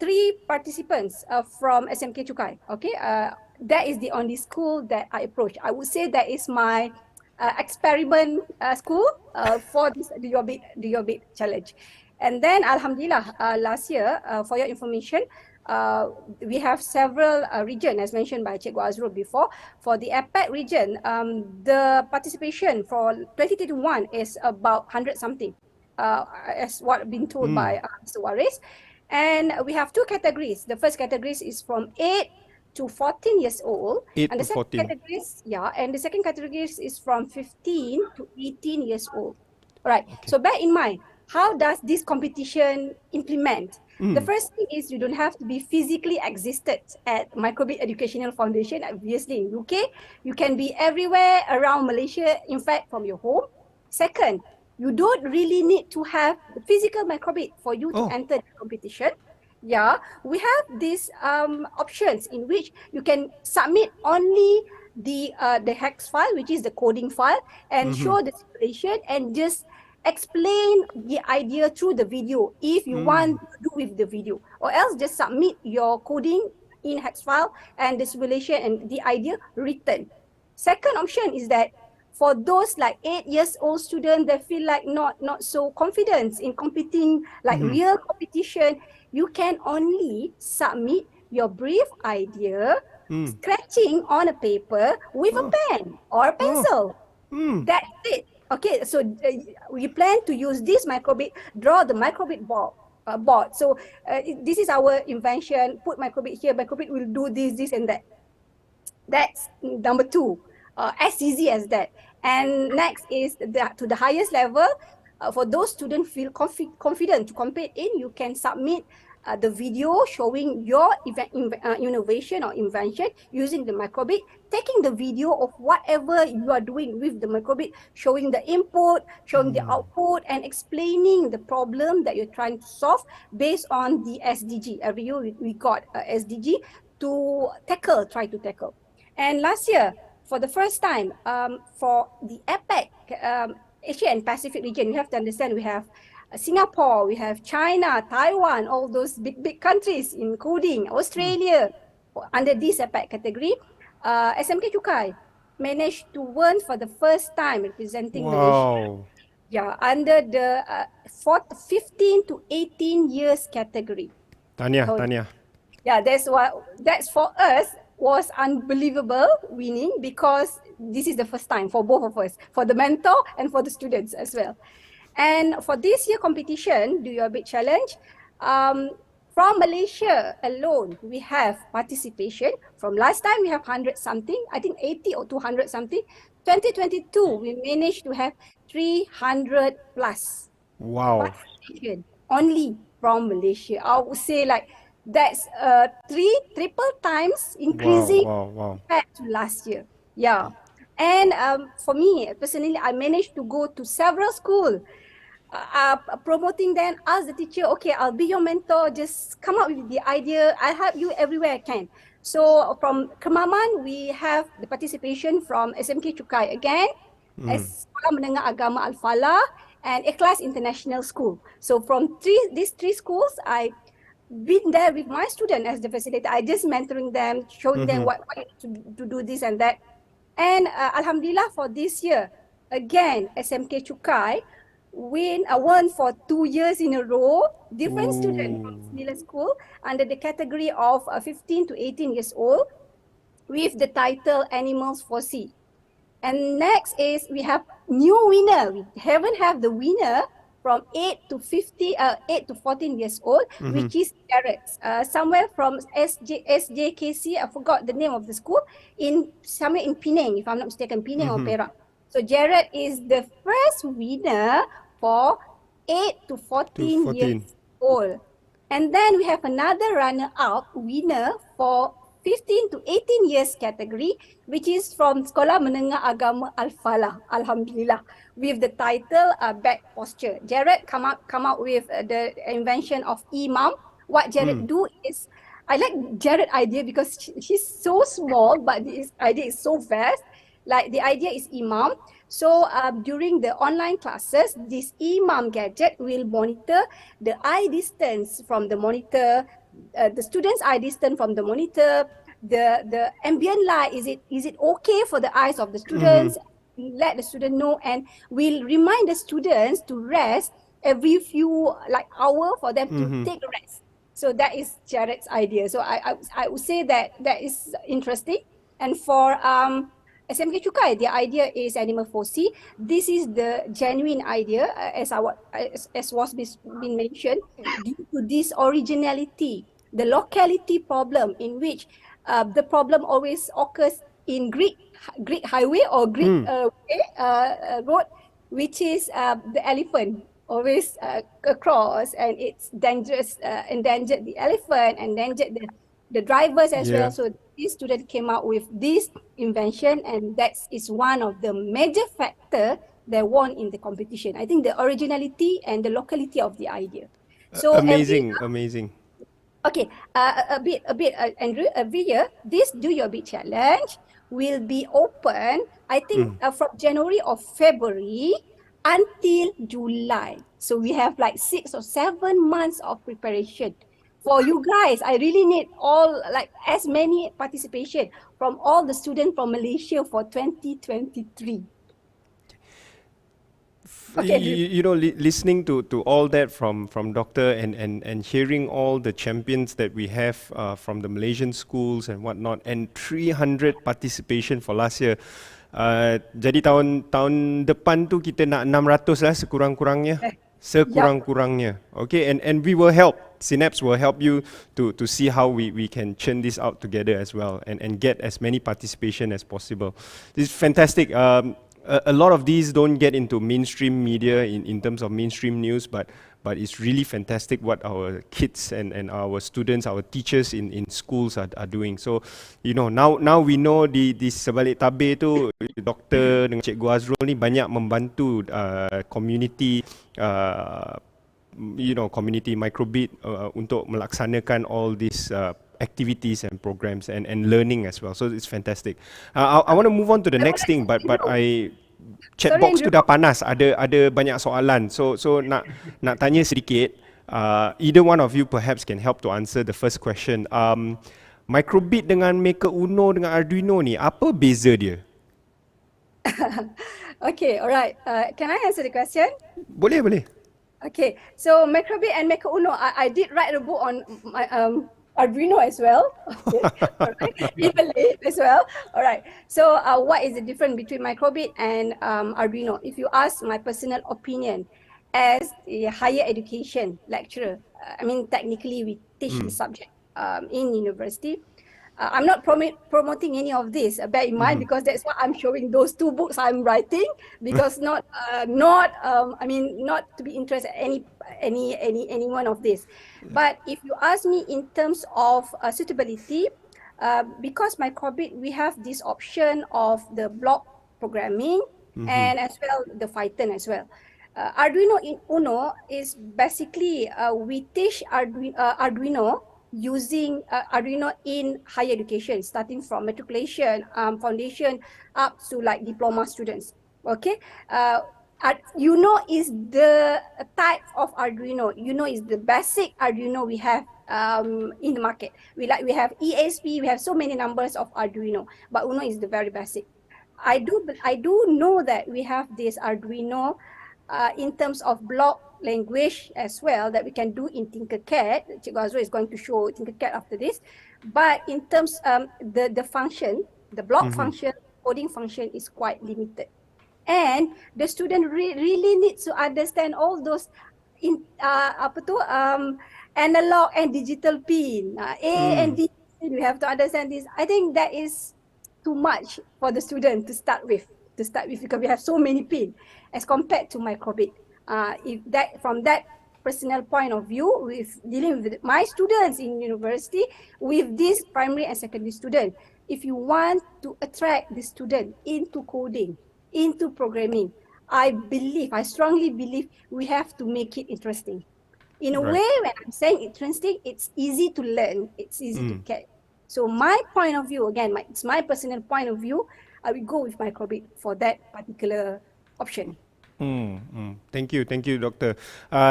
3 participants from SMK Chukai. Okay, that is the only school that I approached. I would say that is my experiment school for this Do Your Big Challenge. And then Alhamdulillah, last year, for your information, we have several regions, as mentioned by Cikgu Azrul before. For the APAC region, the participation for 2021 is about 100 something, as what been told by Mr. Waris. And we have 2 categories. The first category is from 8 to 14 years old. 8 and the to second 14. category and the second category is from 15 to 18 years old. All right. Okay. So bear in mind, how does this competition implement? The first thing is you don't have to be physically existed at Microbeat Educational Foundation. Obviously in UK, you can be everywhere around Malaysia, in fact from your home. Second, you don't really need to have the physical microbeat for you to enter the competition. Yeah, we have these options in which you can submit only the hex file, which is the coding file, and show the simulation and just explain the idea through the video if you want to do with the video, or else just submit your coding in hex file and the simulation and the idea written. Second option is that for those like 8 years old students that feel like not so confident in competing, like real competition, you can only submit your brief idea, scratching on a paper with a pen or a pencil. That's it. Okay, so we plan to use this microbeat, draw the microbeat board. So this is our invention. Put microbeat here, microbeat will do this and that. That's number 2. As easy as that. And next is to the highest level. For those students feel confident to compete in, you can submit the video showing your innovation or invention using the microbeat, taking the video of whatever you are doing with the microbeat, showing the input, showing the output, and explaining the problem that you're trying to solve based on the SDG. Every year we got a SDG to try to tackle. And last year, for the first time, for the APAC, Asia and Pacific region, you have to understand we have Singapore, we have China, Taiwan, all those big countries in coding, Australia. Under this APAC category, SMK Chukai managed to win for the first time representing Malaysia. Yeah, under the 15 to 18 years category. Tanya. Yeah, that's for us was unbelievable winning, because this is the first time for both of us, for the mentor and for the students as well. And for this year competition, Do Your Big Challenge, from Malaysia alone, we have participation. From last time, we have 100 something, I think 80 or 200 something. 2022, we managed to have 300 plus. Wow. Participation only from Malaysia. I would say like that's triple times increasing compared to last year. Yeah. And for me personally, I managed to go to several schools, promoting them, ask the teacher, okay, I'll be your mentor, just come up with the idea, I'll help you everywhere I can. So from Kemaman, we have the participation from SMK Chukai again, Sekolah Menengah Agama Al-Falah, and Ikhlas International School. So from these three schools, I been there with my student as the facilitator. I just mentoring them, showing them what to do this and that. And Alhamdulillah, for this year, again, SMK Chukai won for 2 years in a row, different students from similar school under the category of 15 to 18 years old with the title Animals for Sea. And next is we have new winner. We haven't have the winner from 8 to 14 years old, which is Jared. Somewhere from SJKC, I forgot the name of the school, somewhere in Penang, if I'm not mistaken, Penang or Perak. So Jared is the first winner for 8 to 14 years old. And then we have another runner-up winner for 15 to 18 years category, which is from Sekolah Menengah Agama Al-Falah, Alhamdulillah, with the title Back Posture. Jared come out with the invention of Imam. What Jared do is, I like Jared idea because she's so small, but this idea is so vast. Like the idea is Imam. So during the online classes, this Imam gadget will monitor the eye distance from the monitor, the student's eye distance from the monitor, the ambient light, is it okay for the eyes of the students? Let the student know, and will remind the students to rest every few hour for them to take a rest. So that is Jared's idea. So I would say that is interesting. And for SMK Cukai, the idea is Animal 4C. This is the genuine idea, as was been mentioned, due to this originality, the locality problem in which the problem always occurs in Greek highway or Greek road, which is the elephant always across, and it's dangerous, endangered the elephant, endangered the drivers as well. So this student came out with this invention, and that is one of the major factor that won in the competition. I think the originality and the locality of the idea. So amazing. Okay, a bit, Andrew. Every year, this Do Your Bit challenge will be open, I think, from January or February until July. So we have like 6 or 7 months of preparation. For you guys, I really need as many participation from all the students from Malaysia for 2023. Okay. Listening to all that from Doctor and hearing all the champions that we have from the Malaysian schools and whatnot, and 300 participation for last year. Jadi tahun depan tu kita nak 600 lah sekurang-kurangnya. Okay, and we will help. Synapse will help you to see how we can churn this out together as well, and get as many participation as possible. This is fantastic. A lot of these don't get into mainstream media in terms of mainstream news, but it's really fantastic what our kids and our students, our teachers in schools are doing. So, now we know di sebalik tabir tu, Doktor dengan Cikgu Azrul ni banyak membantu community, community microbit untuk melaksanakan all these activities and programs and learning as well. So it's fantastic. I want to move on to the next thing, but I chat box tu dah panas, ada banyak soalan. So nak tanya sedikit. Either one of you perhaps can help to answer the first question. Microbit dengan Maker Uno dengan Arduino ni, apa beza dia? Okay, alright. Can I answer the question? Boleh. Okay, so Microbit and Maker Uno, I did write a book on my Arduino as well, alright, in Malay as well. Alright, so what is the difference between Microbit and Arduino? If you ask my personal opinion, as a higher education lecturer, I mean, technically we teach the subject in university. I'm not promoting any of this, bear in mind, because that's why I'm showing those 2 books I'm writing, because not to be interested in any one of this. But if you ask me in terms of suitability, because Microbit, we have this option of the block programming and as well the Python as well. Arduino Uno is basically we teach Arduino using Arduino in higher education, starting from matriculation, foundation, up to like diploma students. Okay, Uno is the type of Arduino. Uno is the basic Arduino we have in the market. We have ESP, we have so many numbers of Arduino, but Uno is the very basic. I do know that we have this Arduino in terms of block language as well, that we can do in Tinkercad. Cikgu Azrul is going to show Tinkercad after this. But in terms the function, the block function, coding function is quite limited. And the student really needs to understand all those analog and digital pin. A and D, you have to understand this. I think that is too much for the student to start with, because we have so many pin as compared to Microbit. If that, from that personal point of view with dealing with my students in university, with this primary and secondary student. If you want to attract the student into coding, into programming, I strongly believe we have to make it interesting. In a Right. way, when I'm saying interesting, it's easy to learn, it's easy to get. So my point of view, again, it's my personal point of view, I will go with microbit for that particular option. Thank you, Doctor.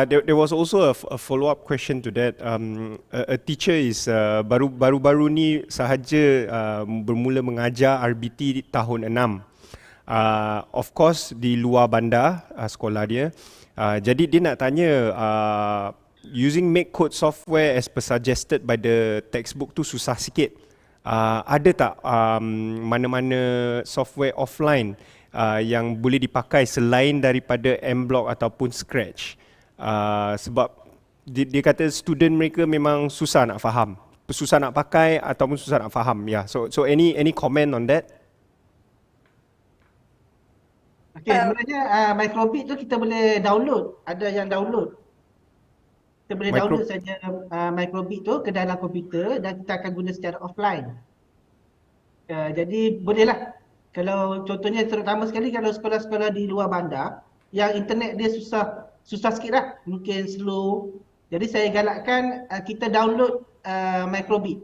There was also a follow-up question to that. A teacher is baru-baru ni sahaja bermula mengajar RBT di tahun 6. Of course di luar bandar sekolah dia. Jadi dia nak tanya using MakeCode software as per suggested by the textbook tu susah sikit. Ada tak mana-mana software offline yang boleh dipakai selain daripada MBlock ataupun Scratch? Sebab dia kata student mereka memang susah nak faham, susah nak pakai ataupun susah nak faham. So any comment on that? Okay, sebenarnya microbit tu kita boleh download, ada yang download. Kita boleh download saja microbit tu ke dalam komputer dan kita akan guna secara offline. Jadi bolehlah. Kalau contohnya terutama sekali kalau sekolah-sekolah di luar bandar yang internet dia susah sikit lah, mungkin slow. Jadi saya galakkan kita download microbit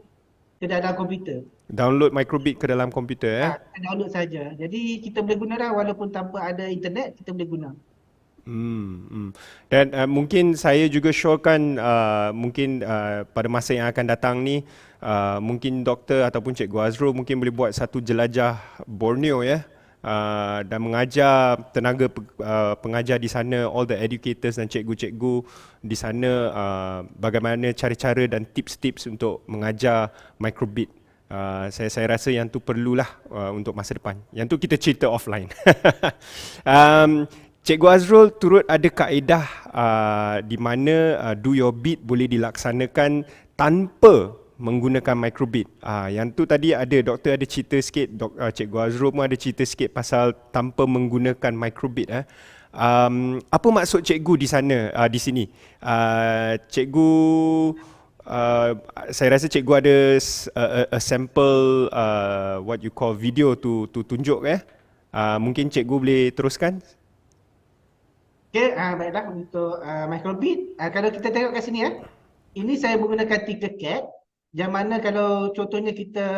ke dalam komputer. Download microbit ke dalam komputer Download saja. Jadi kita boleh guna lah walaupun tanpa ada internet, kita boleh guna. Dan mungkin saya juga syorkan mungkin pada masa yang akan datang ni mungkin doktor ataupun Cikgu Azrul mungkin boleh buat satu jelajah Borneo dan mengajar tenaga pengajar di sana, all the educators dan cikgu-cikgu di sana bagaimana cara-cara dan tips-tips untuk mengajar microbit. Saya rasa yang tu perlulah untuk masa depan. Yang tu kita cerita offline. Cikgu Azrul turut ada kaedah di mana do your bit boleh dilaksanakan tanpa menggunakan microbit. Yang tu tadi ada doktor ada cerita sikit, Cikgu Azrul pun ada cerita sikit pasal tanpa menggunakan microbit. Apa maksud cikgu di sana, di sini? Cikgu saya rasa cikgu ada a sample what you call video tu tunjuk mungkin cikgu boleh teruskan. Okay, baiklah untuk microbit. Kalau kita tengok kat sini ini saya menggunakan Tinkercad. Yang mana kalau contohnya kita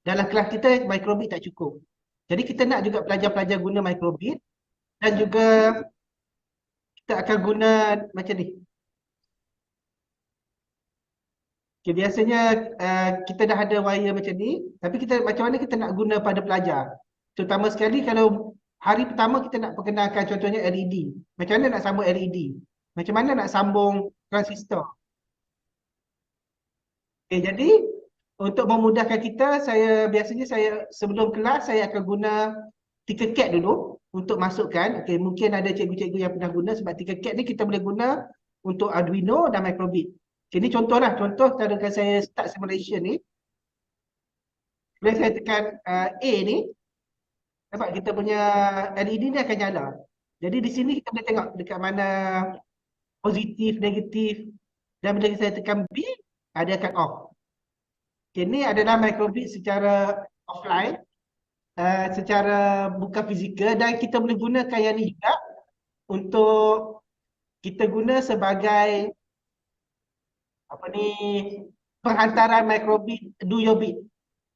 dalam kelas kita microbit tak cukup. Jadi kita nak juga pelajar-pelajar guna microbit dan juga kita akan guna macam ni. Okay, biasanya kita dah ada wire macam ni, tapi kita macam mana kita nak guna pada pelajar. Terutama sekali kalau hari pertama kita nak perkenalkan contohnya LED. Macam mana nak sambung LED? Macam mana nak sambung transistor? Okay, jadi untuk memudahkan kita, biasanya sebelum kelas saya akan guna Tinkercad dulu untuk masukkan. Okay, mungkin ada cikgu-cikgu yang pernah guna sebab Tinkercad ni kita boleh guna untuk Arduino dan microbit. Okay, ni contoh kalau saya start simulation ni. Bila saya tekan A ni, nampak kita punya LED ni akan nyala. Jadi di sini kita boleh tengok dekat mana positif, negatif. Dan bila saya tekan B, dia akan off. Okay, ni adalah microbit secara offline, secara bukan fizikal, dan kita boleh gunakan yang ni juga untuk kita guna sebagai penghantaran microbit do your bit.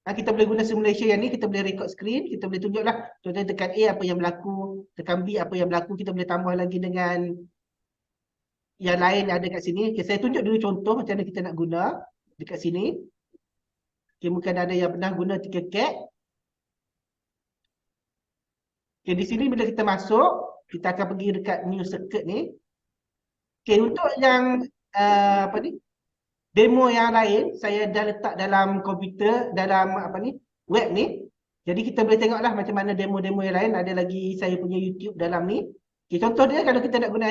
Kita boleh guna simulation yang ni, kita boleh record screen, kita boleh tunjuklah contohnya tekan A apa yang berlaku, tekan B apa yang berlaku, kita boleh tambah lagi dengan yang lain yang ada kat sini. Okay, saya tunjuk dulu contoh macam mana kita nak guna dekat sini. Okay, mungkin ada yang pernah guna Tinkercad. Okay, di sini bila kita masuk, kita akan pergi dekat new circuit ni. Okay, untuk yang demo yang lain, saya dah letak dalam komputer, dalam web ni. Jadi kita boleh tengoklah macam mana demo-demo yang lain. Ada lagi saya punya YouTube dalam ni. Okay, contoh dia kalau kita nak guna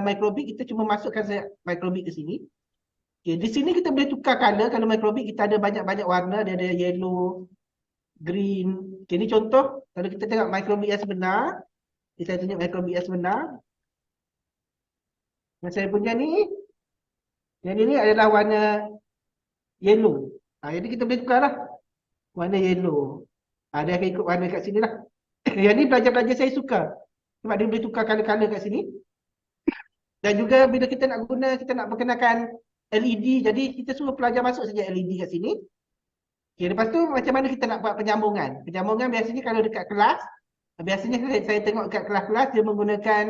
microbit, kita cuma masukkan microbit ke sini. Okay, di sini kita boleh tukar color. Kalau microbit kita ada banyak-banyak warna, dia ada yellow, green. Okay, ni contoh. Kalau kita tengok microbit yang sebenar, kita tunjuk microbit yang sebenar. Yang saya punya ni, yang ini adalah warna yellow. Jadi kita boleh tukar lah. Warna yellow. Dia akan ikut warna kat sini lah. Yang ni pelajar-pelajar saya suka. Sebab dia boleh tukar color-color kat sini. Dan juga bila kita nak guna, kita nak perkenalkan LED. Jadi kita suruh pelajar masuk saja LED kat sini. Okay, lepas tu macam mana kita nak buat penyambungan. Penyambungan biasanya kalau dekat kelas, biasanya saya tengok dekat kelas-kelas dia menggunakan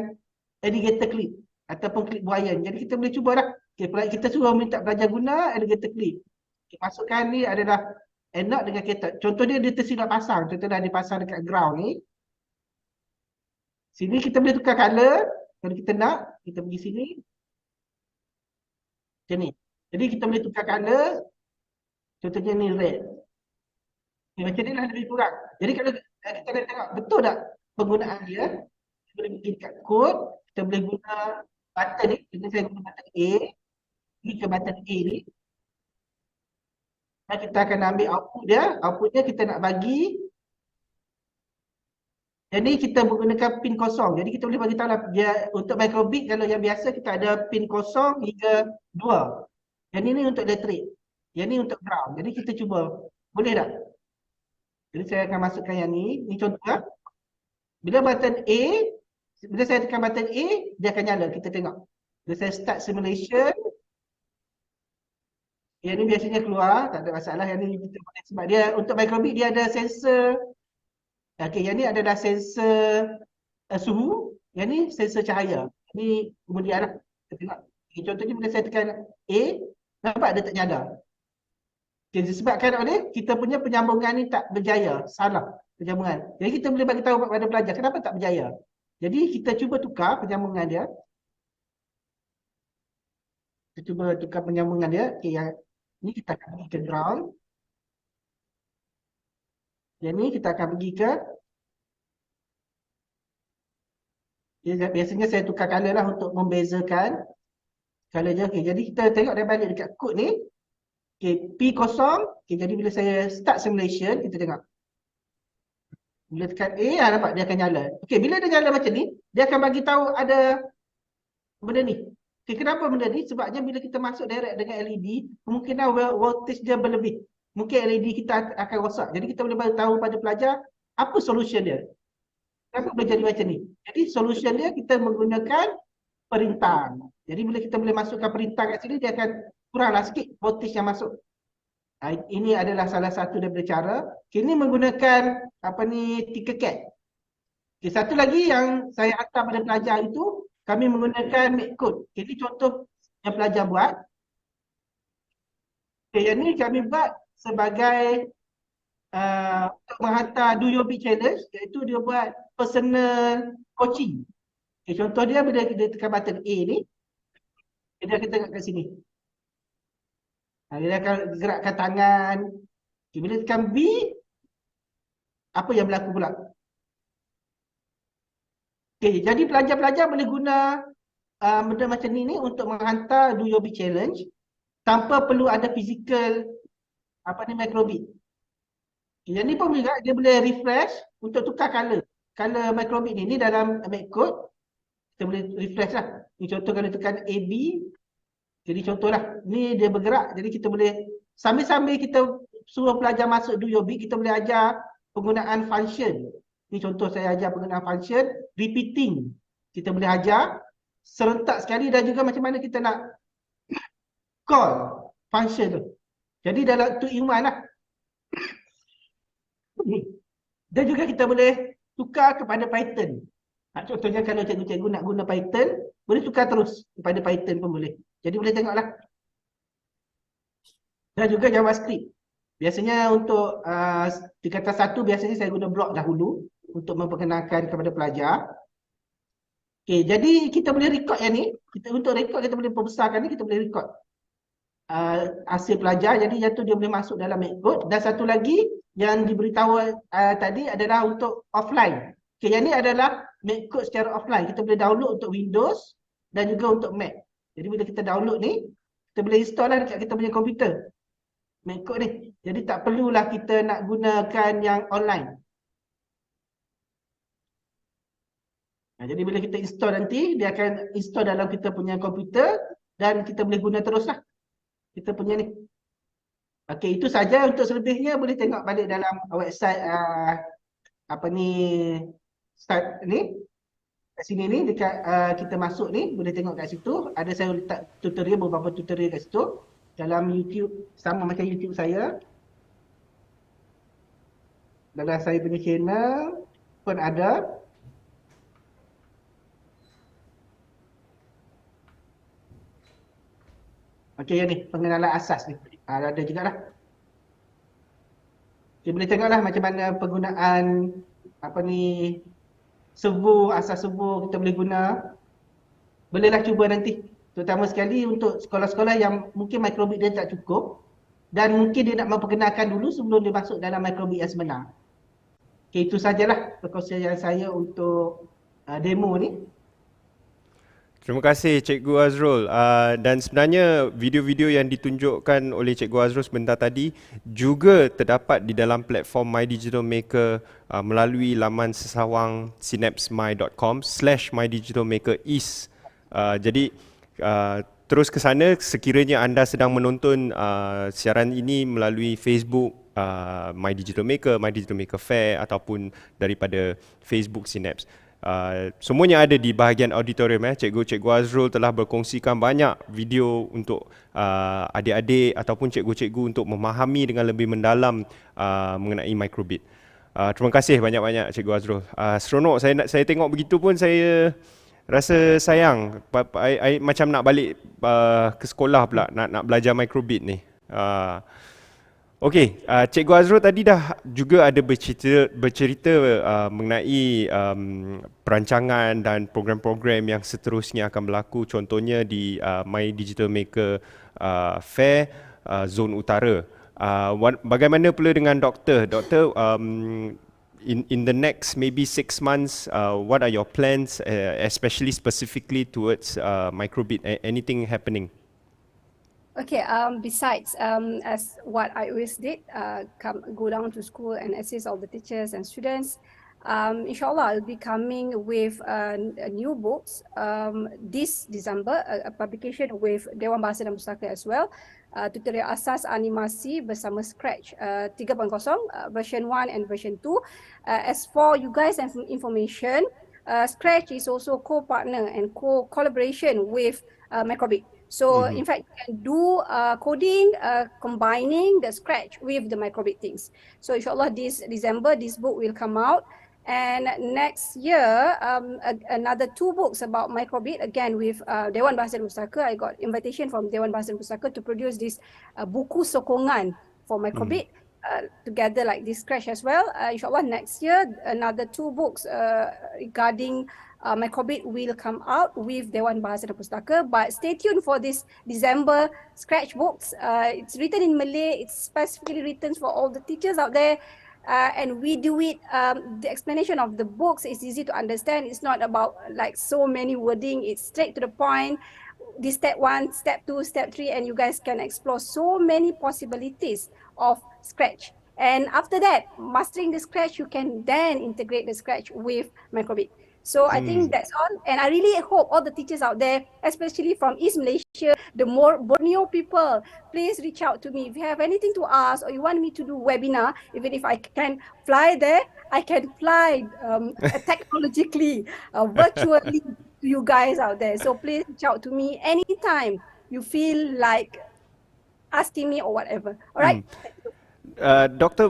alligator clip ataupun clip buaya. Jadi kita boleh cuba lah. Okay, kita suruh minta pelajar guna alligator clip. Okay, masukkan ni adalah enak dengan cathode. Contoh dia tersilap pasang. Contohnya dia pasang dekat ground ni. Sini kita boleh tukar color. Kalau kita nak, kita pergi sini. Macam ni. Jadi kita boleh tukar color. Contohnya ni red. Macam ni lah lebih kurang. Jadi kalau kita nak tengok betul tak penggunaan dia, kita boleh pergi dekat code, kita boleh guna button ni. Kita saya guna button A, pergi ke button A ni. Dan kita akan ambil output dia. Outputnya kita nak bagi. Jadi kita menggunakan pin kosong. Jadi kita boleh bagi tahu lah dia untuk microbit kalau yang biasa kita ada pin kosong hingga 2. Yang ini untuk elektrik. Yang ini untuk ground. Jadi kita cuba. Boleh tak? Jadi saya akan masukkan yang ni. Ini contoh lah. Bila button A, bila saya tekan button A, dia akan nyala. Kita tengok. Bila saya start simulation, yang ni biasanya keluar. Tak ada masalah. Yang ni kita boleh sebab dia untuk microbit dia ada sensor. Okey, yang ni adalah sensor suhu. Yang ni sensor cahaya. Ini kemudian lah. Kita tengok. Okay, contohnya bila saya tekan A, nampak dia tak nyala. Okay, disebabkan oleh kita punya penyambungan ni tak berjaya. Salah penyambungan. Jadi kita boleh bagi tahu kepada pelajar kenapa tak berjaya. Jadi kita cuba tukar penyambungan dia. Kita cuba tukar penyambungan dia. Okay, yang ni kita akan pergi ke ground. Yang ni kita akan pergi ke biasanya saya tukar color lah untuk membezakan color dia. Okay, jadi kita tengok dia balik dekat kod ni. Okay, P kosong. Okay, jadi bila saya start simulation, kita tengok. Bila tekan A, nampak dia akan nyala. Okay, bila dia nyala macam ni, dia akan bagi tahu ada benda ni. Okay, kenapa benda ni? Sebabnya bila kita masuk direct dengan LED, kemungkinan voltage dia berlebih. Mungkin LED kita akan rosak. Jadi kita boleh bagi tahu pada pelajar apa solution dia. Kenapa boleh jadi macam ni? Jadi solution dia kita menggunakan perintah. Jadi bila kita boleh masukkan perintah kat sini, dia akan kuranglah sikit voltage yang masuk. Ini adalah salah satu daripada cara. Ini menggunakan apa ni, Tinkercad. Okay, satu lagi yang saya hantar pada pelajar itu, kami menggunakan MakeCode. Ini contoh yang pelajar buat. Okay, yang ni kami buat sebagai untuk menghantar Do Your Bit Challenge, iaitu dia buat personal coaching. Okay, contoh dia bila kita tekan button A ni, dia akan tengok kat sini. Dia akan gerakkan tangan. Okay, bila tekan B, apa yang berlaku pula? Okay, jadi pelajar-pelajar boleh guna benda macam ni untuk menghantar Do Your Bit Challenge tanpa perlu ada physical microbit. Okay, yang ni pun juga dia boleh refresh untuk tukar color. Color microbit ni dalam MakeCode kita boleh refresh lah. Ni contoh kalau tekan AB. Jadi contohlah, ni dia bergerak. Jadi kita boleh, sambil-sambil kita suruh pelajar masuk Do Your Bit, kita boleh ajar penggunaan function. Ni contoh saya ajar penggunaan function, repeating. Kita boleh ajar serentak sekali dan juga macam mana kita nak call function tu. Jadi dalam 2-in-1 lah. Dan juga kita boleh tukar kepada Python. Contohnya kalau cikgu-cikgu nak guna Python, boleh tukar terus kepada Python pun boleh. Jadi boleh tengoklah. Dan juga JavaScript. Biasanya untuk tingkatan 1 biasanya saya guna blok dahulu untuk memperkenalkan kepada pelajar. Okay, jadi kita boleh record yang ni. Untuk record kita boleh perbesarkan ni, kita boleh record hasil pelajar. Jadi yang tu dia boleh masuk dalam MakeCode. Dan satu lagi yang diberitahu tadi adalah untuk offline. Okay, yang ni adalah MakeCode secara offline. Kita boleh download untuk Windows dan juga untuk Mac. Jadi bila kita download ni, kita boleh install lah dekat kita punya komputer. MakeCode ni. Jadi tak perlulah kita nak gunakan yang online. Jadi bila kita install nanti, dia akan install dalam kita punya komputer dan kita boleh guna teruslah kita punya ni. Okey, itu saja. Untuk selebihnya boleh tengok balik dalam website apa ni, start ni, kat sini ni dekat kita masuk ni, boleh tengok kat situ. Ada saya letak tutorial, beberapa tutorial kat situ. Dalam YouTube, sama macam YouTube saya. Dalam saya punya channel pun ada. Okey, yang ni, pengenalan asas ni. Ada juga lah. Kita boleh tengoklah macam mana penggunaan apa ni, servo, asas servo kita boleh guna. Bolehlah cuba nanti. Terutama sekali untuk sekolah-sekolah yang mungkin microbit dia tak cukup dan mungkin dia nak memperkenalkan dulu sebelum dia masuk dalam microbit yang sebenar. Okay, itu sajalah perkongsian saya untuk demo ni. Terima kasih Cikgu Azrul. Dan sebenarnya video-video yang ditunjukkan oleh Cikgu Azrul sebentar tadi juga terdapat di dalam platform My Digital Maker melalui laman sesawang synapsemy.com/mydigitalmakereast. Jadi terus ke sana sekiranya anda sedang menonton siaran ini melalui Facebook My Digital Maker, My Digital Maker Fair ataupun daripada Facebook Synapse. Semuanya ada di bahagian auditorium. Cikgu Azrul telah berkongsikan banyak video untuk adik-adik ataupun cikgu-cikgu untuk memahami dengan lebih mendalam mengenai microbit. Terima kasih banyak-banyak Cikgu Azrul. Seronok saya tengok begitu pun saya rasa sayang. Macam nak balik ke sekolah pula nak belajar microbit ni. Okey, Cikgu Azrul tadi dah juga ada bercerita mengenai perancangan dan program-program yang seterusnya akan berlaku, contohnya di My Digital Maker Fair Zon Utara. Bagaimana pula dengan Doktor? Doktor, in the next maybe 6 months, what are your plans, especially specifically towards microbit? Anything happening? Okay, besides, as what I always did, go down to school and assist all the teachers and students, inshallah I'll be coming with new books this December, a publication with Dewan Bahasa dan Pustaka as well, tutorial asas animasi bersama Scratch 3.0, version 1 and version 2. As for you guys and information, Scratch is also co-partner and co-collaboration with Microbit. So in fact, you can do coding, combining the Scratch with the microbit things. So inshallah this December, this book will come out. And next year, another 2 books about microbit, again with Dewan Bahasa dan Pustaka. I got invitation from Dewan Bahasa dan Pustaka to produce this buku sokongan for microbit. Together like this Scratch as well. Inshallah next year, another 2 books regarding microbit will come out with Dewan Bahasa dan Pustaka. But stay tuned for this December Scratch books. It's written in Malay. It's specifically written for all the teachers out there. And we do it, the explanation of the books is easy to understand. It's not about like so many wording. It's straight to the point. This step 1, step 2, step 3, and you guys can explore so many possibilities of Scratch. And after that, mastering the Scratch, you can then integrate the Scratch with microbit. So I think that's all, and I really hope all the teachers out there, especially from East Malaysia, the more Borneo people, please reach out to me. If you have anything to ask or you want me to do webinar, even if I can fly there, I can fly technologically, virtually to you guys out there. So please reach out to me anytime you feel like asking me or whatever. All right? Doctor,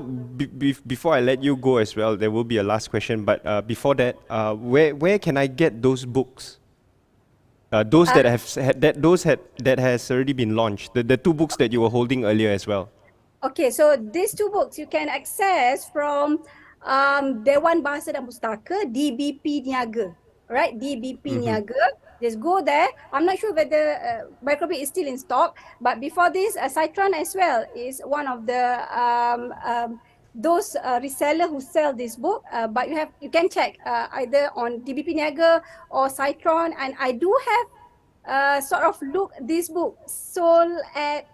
before I let you go as well, there will be a last question. But before that, where can I get those books? Those that has already been launched. The 2 books that you were holding earlier as well. Okay, so these 2 books you can access from Dewan Bahasa dan Pustaka, DBP Niaga. Right, DBP Niaga. Just go there. I'm not sure whether microbit is still in stock, but before this, Citron as well is one of the those reseller who sell this book. But you can check either on DBP Niaga or Citron, and I do have sort of look this book sold at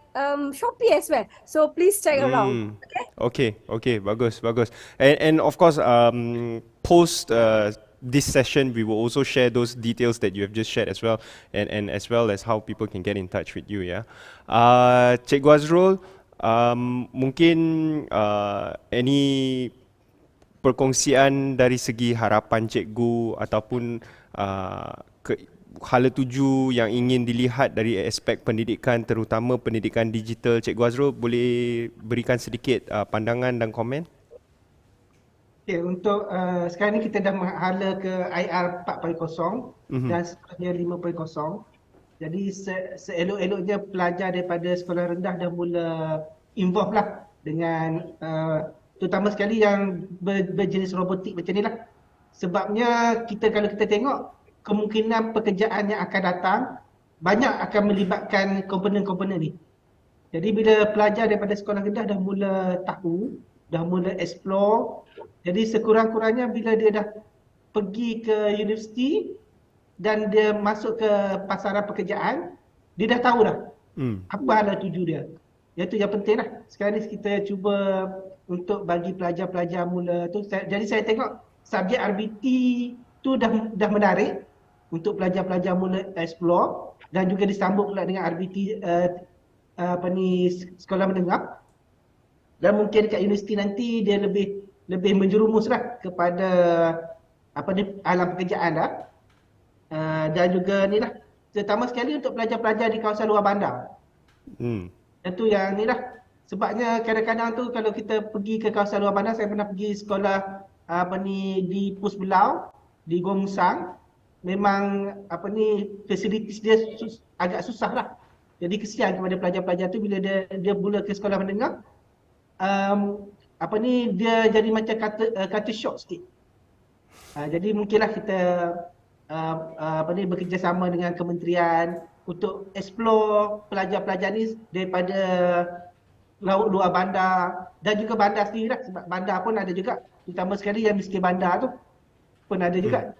Shopee as well. So please check around. Okay, bagus. And of course, post this session, we will also share those details that you have just shared as well, and as well as how people can get in touch with you, ya. Cikgu Azrul, mungkin any perkongsian dari segi harapan cikgu ataupun hala tuju yang ingin dilihat dari aspek pendidikan, terutama pendidikan digital. Cikgu Azrul boleh berikan sedikit pandangan dan komen? Okay, untuk sekarang ni kita dah menghala ke IR 4.0 dan seterusnya 5.0. Jadi seelok-eloknya pelajar daripada sekolah rendah dah mula involve lah dengan terutama sekali yang berjenis robotik macam ni lah. Sebabnya kalau kita tengok kemungkinan pekerjaan yang akan datang banyak akan melibatkan komponen-komponen ni. Jadi bila pelajar daripada sekolah rendah dah mula tahu, dah mula explore, jadi sekurang-kurangnya bila dia dah pergi ke universiti dan dia masuk ke pasaran pekerjaan, dia dah tahu dah apa hala tuju dia. Itu yang penting lah. Sekarang ni kita cuba untuk bagi pelajar-pelajar mula tu. Jadi saya tengok subjek RBT tu dah menarik untuk pelajar-pelajar mula explore, dan juga disambung pula dengan RBT sekolah menengah. Dan mungkin dekat universiti nanti dia lebih menjerumuslah kepada alam pekerjaan dah. Dan juga ni lah, terutama sekali untuk pelajar-pelajar di kawasan luar bandar. Itu yang ni lah. Sebabnya kadang-kadang tu kalau kita pergi ke kawasan luar bandar, saya pernah pergi sekolah di Pus Belau, di Gua Musang. Memang facilities dia agak susah lah. Jadi kesian kepada pelajar-pelajar tu bila dia mula ke sekolah menengah. Dia jadi macam kata shock sikit. Jadi mungkinlah kita bekerjasama dengan kementerian untuk explore pelajar-pelajar ni daripada laut luar bandar dan juga bandar sendiri lah. Sebab bandar pun ada juga, terutama sekali yang miskin bandar tu pun ada juga.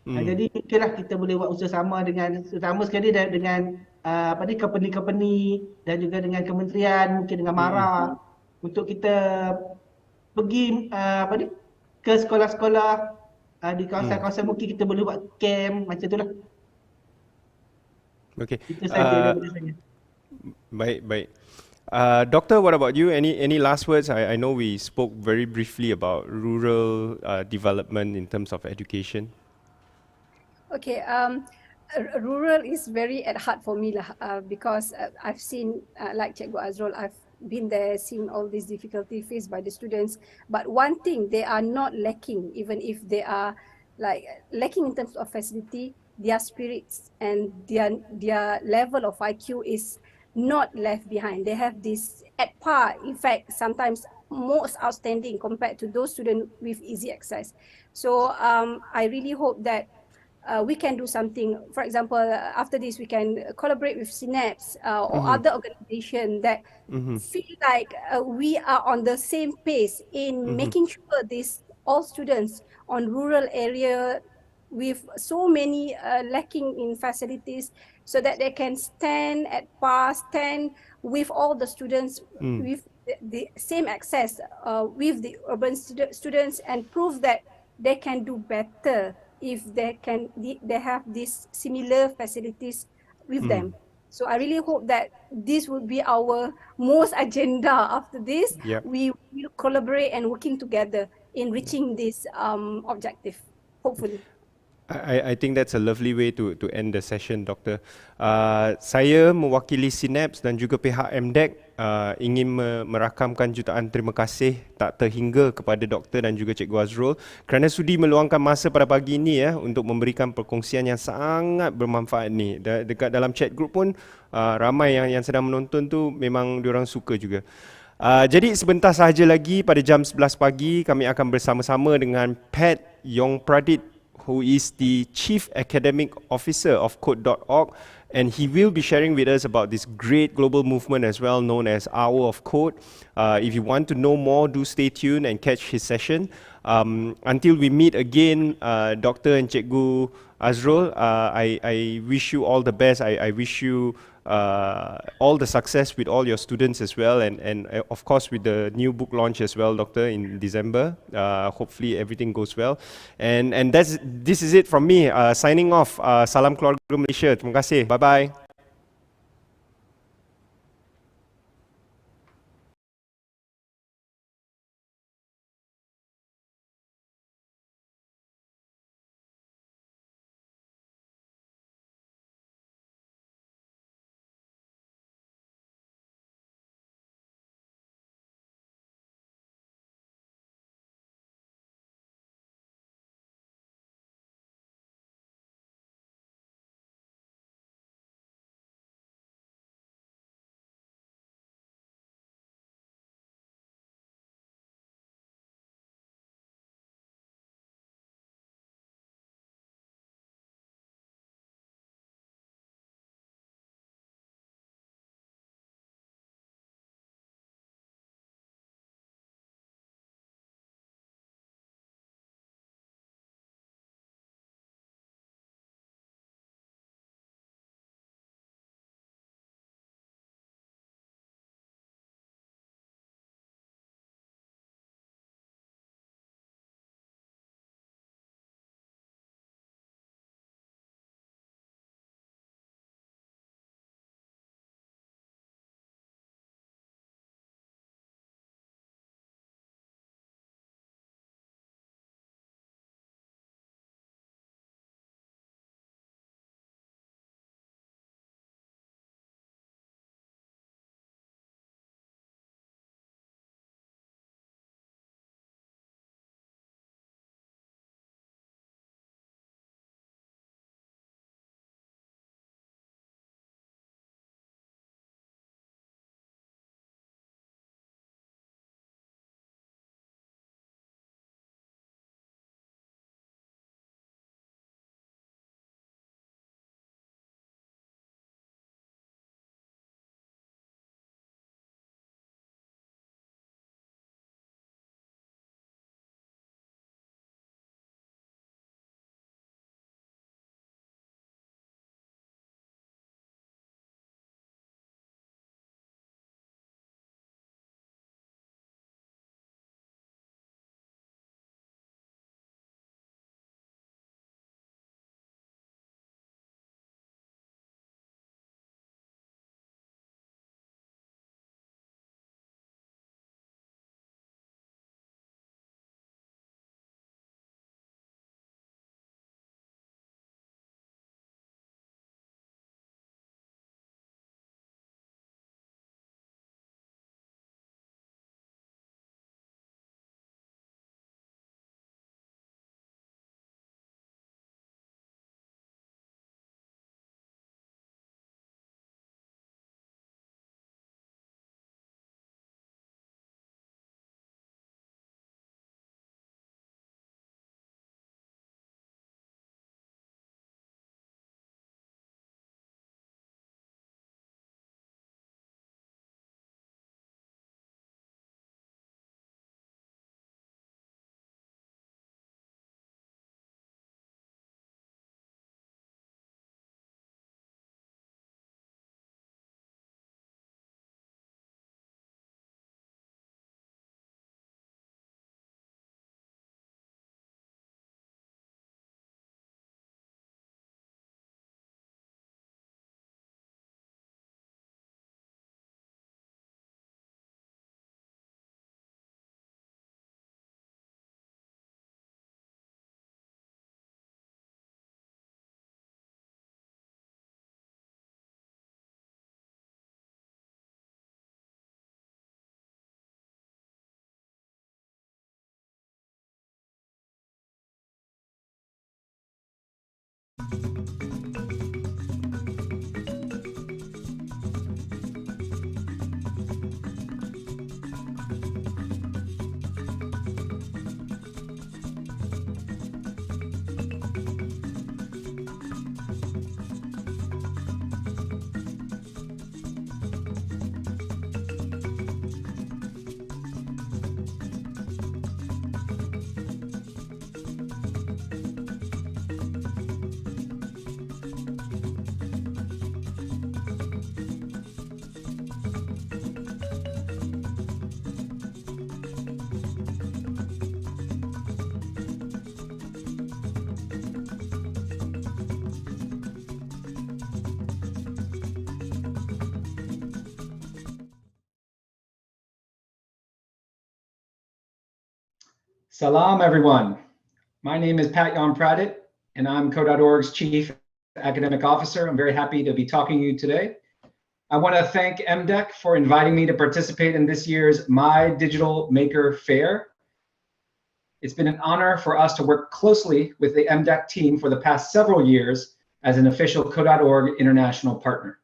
Jadi mungkinlah kita boleh buat usaha sama dengan, terutama sekali dengan company-company dan juga dengan kementerian, mungkin dengan MARA, untuk kita pergi ke sekolah-sekolah di kawasan-kawasan, mungkin kita boleh buat camp macam tu lah. Okay. Itu saja daripada saya. Baik. Doctor, what about you? Any last words? I know we spoke very briefly about rural development in terms of education. Okay, rural is very at heart for me lah, because I've seen, like Cikgu Azrul, I've been there, seen all these difficulty faced by the students. But one thing they are not lacking, even if they are lacking in terms of facility, their spirits and their level of IQ is not left behind. They have this at par, in fact, sometimes most outstanding compared to those students with easy access. So I really hope that we can do something. For example, after this, we can collaborate with Synapse or other organizations that feel like we are on the same pace in making sure all students on rural area with so many lacking in facilities, so that they can stand with all the students with the same access with the urban students, and prove that they can do better if they have these similar facilities with them. So I really hope that this will be our most agenda after this. Yep. We will collaborate and working together in reaching this objective, hopefully. I think that's a lovely way to end the session, Doctor. Saya mewakili Synapse dan juga pihak MDEC ingin merakamkan jutaan terima kasih tak terhingga kepada Doktor dan juga Cikgu Azrul kerana sudi meluangkan masa pada pagi ini untuk memberikan perkongsian yang sangat bermanfaat ni. Dekat dalam chat group pun ramai yang sedang menonton tu memang diorang suka juga. Jadi sebentar sahaja lagi pada jam 11 pagi kami akan bersama-sama dengan Pat Yong Pradit, who is the Chief Academic Officer of Code.org, and he will be sharing with us about this great global movement as well known as Hour of Code. If you want to know more, do stay tuned and catch his session. Until we meet again, Dr. and Cikgu Azrul, I wish you all the best. I wish you all the success with all your students as well, and of course with the new book launch as well, Doctor, in December. Hopefully everything goes well. And this is it from me. Signing off. Salam keluarga Malaysia. Terima kasih. Bye bye. Salam, everyone. My name is Pat Jan Pradit, and I'm Code.org's Chief Academic Officer. I'm very happy to be talking to you today. I want to thank MDEC for inviting me to participate in this year's My Digital Maker Fair. It's been an honor for us to work closely with the MDEC team for the past several years as an official Code.org international partner.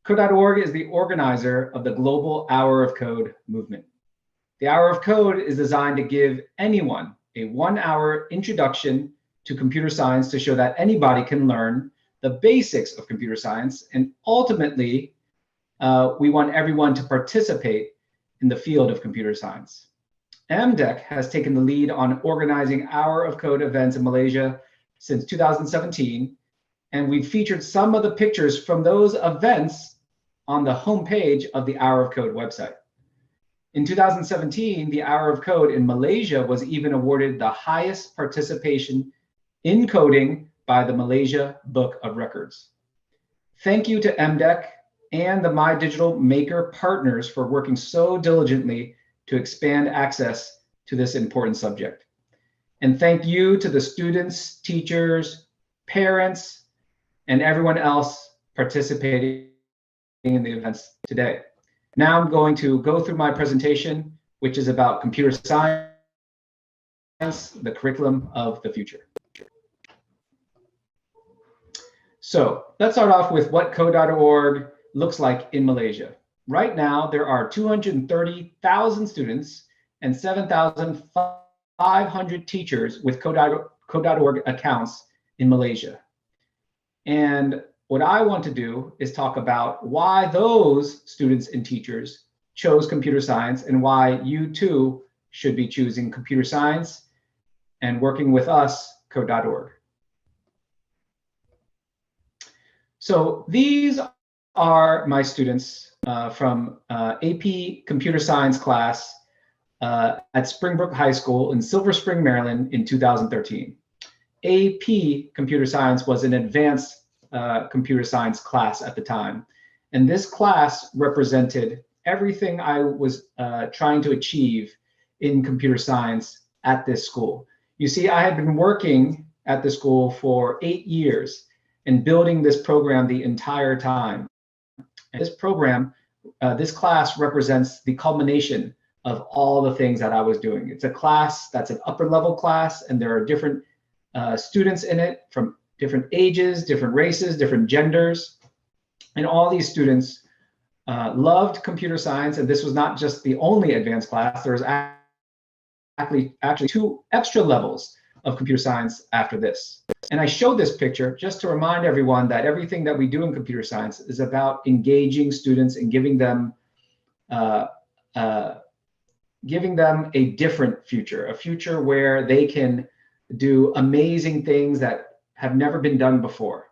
Code.org is the organizer of the Global Hour of Code movement. The Hour of Code is designed to give anyone a 1-hour introduction to computer science to show that anybody can learn the basics of computer science. And ultimately, we want everyone to participate in the field of computer science. MDEC has taken the lead on organizing Hour of Code events in Malaysia since 2017. And we've featured some of the pictures from those events on the homepage of the Hour of Code website. In 2017, the Hour of Code in Malaysia was even awarded the highest participation in coding by the Malaysia Book of Records. Thank you to MDEC and the My Digital Maker partners for working so diligently to expand access to this important subject. And thank you to the students, teachers, parents, and everyone else participating in the events today. Now I'm going to go through my presentation, which is about computer science, the curriculum of the future. So let's start off with what Code.org looks like in Malaysia. Right now, there are 230,000 students and 7,500 teachers with Code.org accounts in Malaysia. And what I want to do is talk about why those students and teachers chose computer science and why you too should be choosing computer science and working with us, Code.org. So these are my students from AP Computer Science class at Springbrook High School in Silver Spring, Maryland in 2013. AP Computer Science was an advanced computer science class at the time. And this class represented everything I was trying to achieve in computer science at this school. You see, I had been working at the school for 8 years and building this program the entire time. And this program, this class represents the culmination of all the things that I was doing. It's a class that's an upper level class, and there are different students in it from different ages, different races, different genders. And all these students loved computer science. And this was not just the only advanced class. There was actually 2 extra levels of computer science after this. And I showed this picture just to remind everyone that everything that we do in computer science is about engaging students and giving them a different future, a future where they can do amazing things that have never been done before.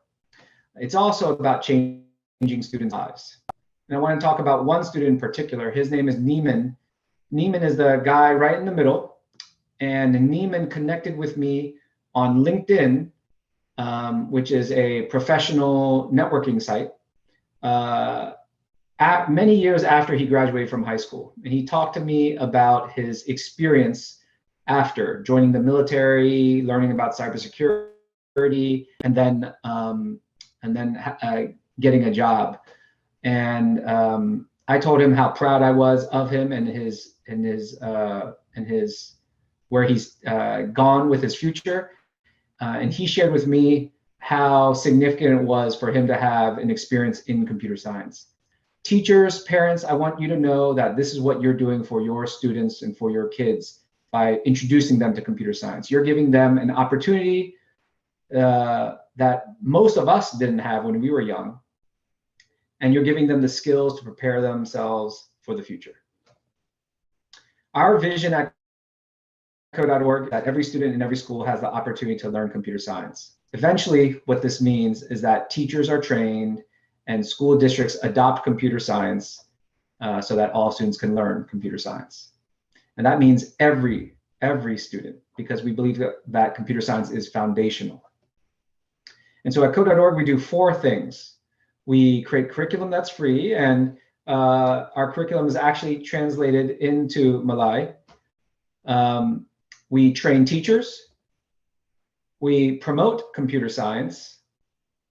It's also about changing students' lives. And I want to talk about one student in particular. His name is Neiman. Neiman is the guy right in the middle. And Neiman connected with me on LinkedIn, which is a professional networking site, many years after he graduated from high school. And he talked to me about his experience after joining the military, learning about cybersecurity, and then getting a job. And I told him how proud I was of him and his where he's gone with his future. And he shared with me how significant it was for him to have an experience in computer science. Teachers, parents, I want you to know that this is what you're doing for your students and for your kids by introducing them to computer science. You're giving them an opportunity that most of us didn't have when we were young. And you're giving them the skills to prepare themselves for the future. Our vision at Code.org that every student in every school has the opportunity to learn computer science. Eventually, what this means is that teachers are trained and school districts adopt computer science so that all students can learn computer science. And that means every student, because we believe that computer science is foundational. And so at Code.org, we do 4 things. We create curriculum that's free, and our curriculum is actually translated into Malay. We train teachers. We promote computer science.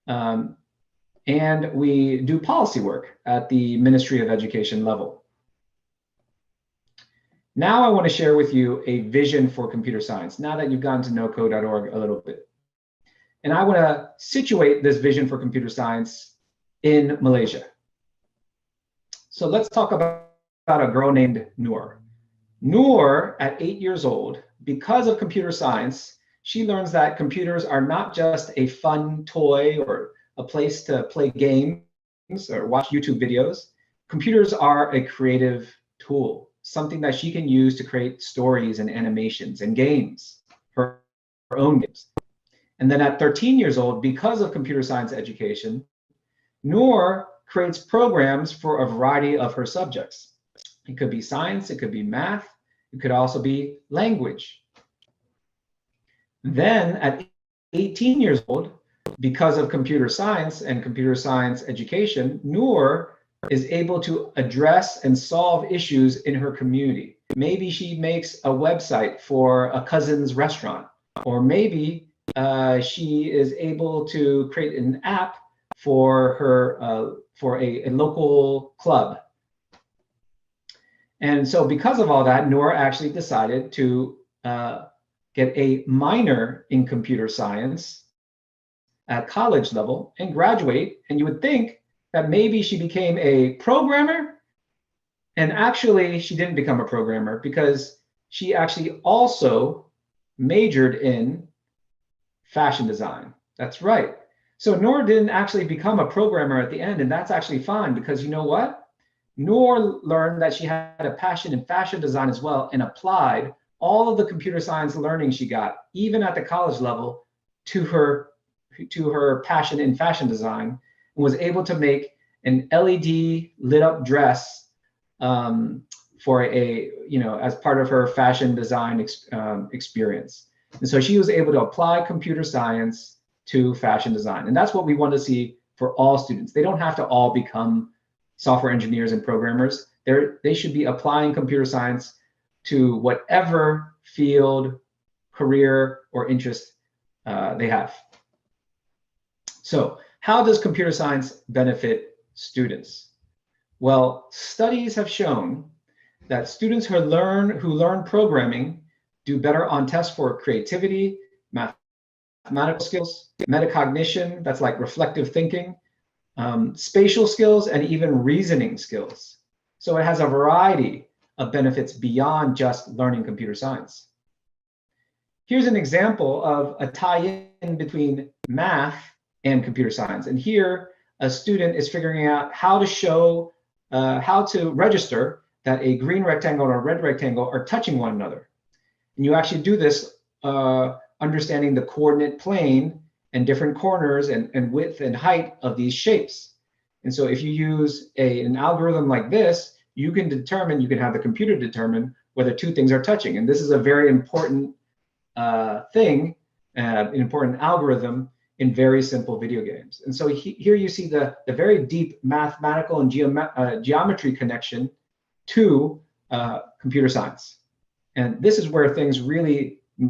And we do policy work at the Ministry of Education level. Now I want to share with you a vision for computer science, now that you've gotten to know code.org a little bit. And I want to situate this vision for computer science in Malaysia. So let's talk about a girl named Noor. Noor, at 8 years old, because of computer science, she learns that computers are not just a fun toy or a place to play games or watch YouTube videos. Computers are a creative tool, something that she can use to create stories and animations and games, her own games. And then at 13 years old, because of computer science education, Noor creates programs for a variety of her subjects. It could be science, it could be math, it could also be language. Then at 18 years old, because of computer science and computer science education, Noor is able to address and solve issues in her community. Maybe she makes a website for a cousin's restaurant, or maybe she is able to create an app for her for a local club. And so because of all that, Noor actually decided to get a minor in computer science at college level and graduate. And you would think that maybe she became a programmer. And actually, she didn't become a programmer because she actually also majored in fashion design. That's right. So Noor didn't actually become a programmer at the end. And that's actually fine because you know what? Noor learned that she had a passion in fashion design as well and applied all of the computer science learning she got, even at the college level, to her passion in fashion design, and was able to make an LED lit up dress for as part of her fashion design experience. And so she was able to apply computer science to fashion design. And that's what we want to see for all students. They don't have to all become software engineers and programmers. They should be applying computer science to whatever field, career, or interest they have. So how does computer science benefit students? Well, studies have shown that students who learn programming do better on tests for creativity, mathematical skills, metacognition, that's like reflective thinking, spatial skills, and even reasoning skills. So it has a variety of benefits beyond just learning computer science. Here's an example of a tie-in between math and computer science. And here, a student is figuring out how to register that a green rectangle and a red rectangle are touching one another. And you actually do this understanding the coordinate plane and different corners and width and height of these shapes. And so if you use an algorithm like this, you can have the computer determine whether two things are touching. And this is a very important an important algorithm in very simple video games. And so here you see the very deep mathematical and geometry connection to computer science. And this is where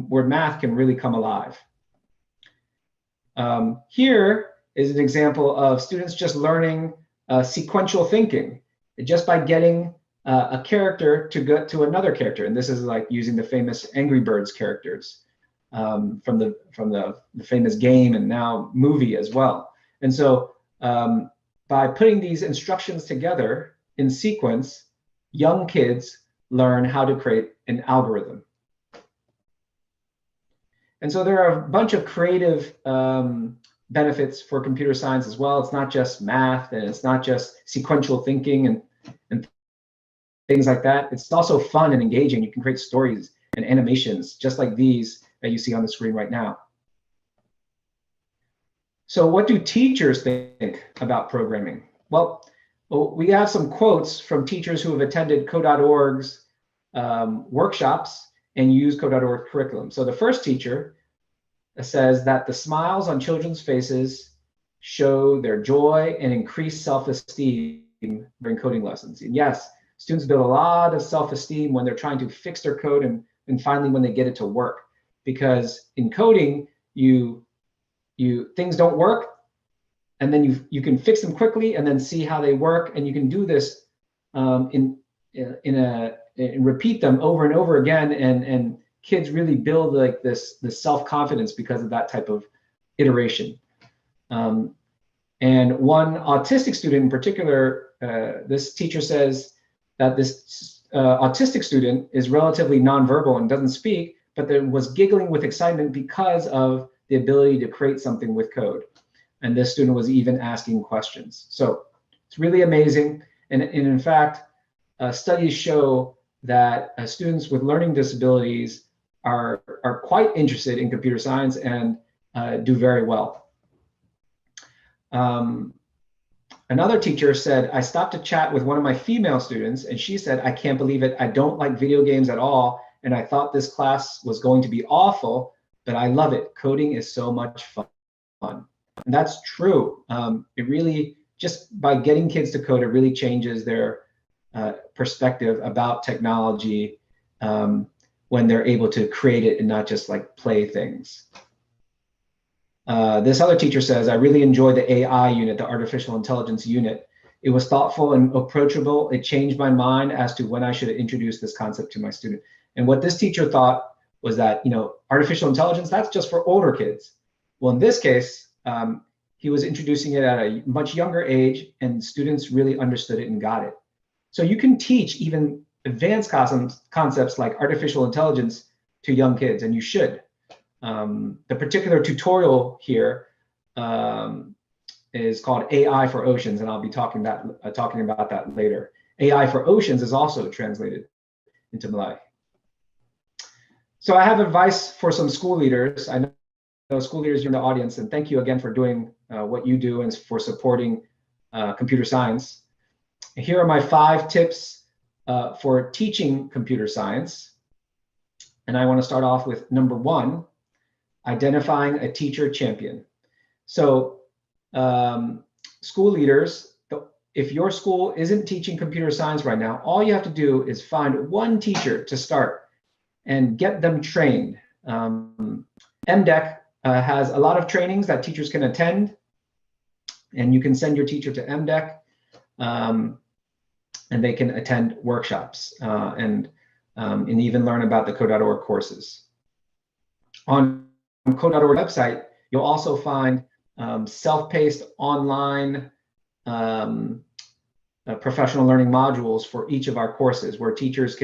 where math can really come alive. Here is an example of students just learning sequential thinking, just by getting a character to go to another character. And this is like using the famous Angry Birds characters from the famous game and now movie as well. And so by putting these instructions together in sequence, young kids learn how to create an algorithm. And so there are a bunch of creative benefits for computer science as well. It's not just math, and it's not just sequential thinking and things like that. It's also fun and engaging. You can create stories and animations just like these that you see on the screen right now. So what do teachers think about programming? Well, we have some quotes from teachers who have attended Code.org's workshops and used Code.org curriculum. So the first teacher says that the smiles on children's faces show their joy and increase self-esteem during coding lessons. And yes, students build a lot of self-esteem when they're trying to fix their code and and finally when they get it to work. Because in coding, things don't work, and then you can fix them quickly and then see how they work, and you can do this and repeat them over and over again, and kids really build like this self-confidence because of that type of iteration. And one autistic student in particular, this teacher says that this autistic student is relatively nonverbal and doesn't speak, but there was giggling with excitement because of the ability to create something with code. And this student was even asking questions. So it's really amazing. And in fact, studies show that students with learning disabilities are quite interested in computer science and do very well. Another teacher said, I stopped to chat with one of my female students, and she said, I can't believe it. I don't like video games at all. And I thought this class was going to be awful, but I love it. Coding is so much fun. And that's true. It really, just by getting kids to code, it really changes their perspective about technology when they're able to create it and not just like play things. This other teacher says, I really enjoyed the AI unit, the artificial intelligence unit. It was thoughtful and approachable. It changed my mind as to when I should introduce this concept to my student. And what this teacher thought was that, artificial intelligence, that's just for older kids. Well, in this case, he was introducing it at a much younger age, and students really understood it and got it. So you can teach even advanced concepts like artificial intelligence to young kids, and you should. The particular tutorial here is called AI for Oceans, and I'll be talking about that later. AI for Oceans is also translated into Malay. So I have advice for some school leaders. I know school leaders, you're in the audience, and thank you again for doing what you do and for supporting computer science. Here are my 5 tips for teaching computer science. And I want to start off with number 1, identifying a teacher champion. So school leaders, if your school isn't teaching computer science right now, all you have to do is find one teacher to start and get them trained. MDEC has a lot of trainings that teachers can attend, and you can send your teacher to MDEC, and they can attend workshops and even learn about the Code.org courses. On Code.org website, you'll also find self-paced online professional learning modules for each of our courses, where teachers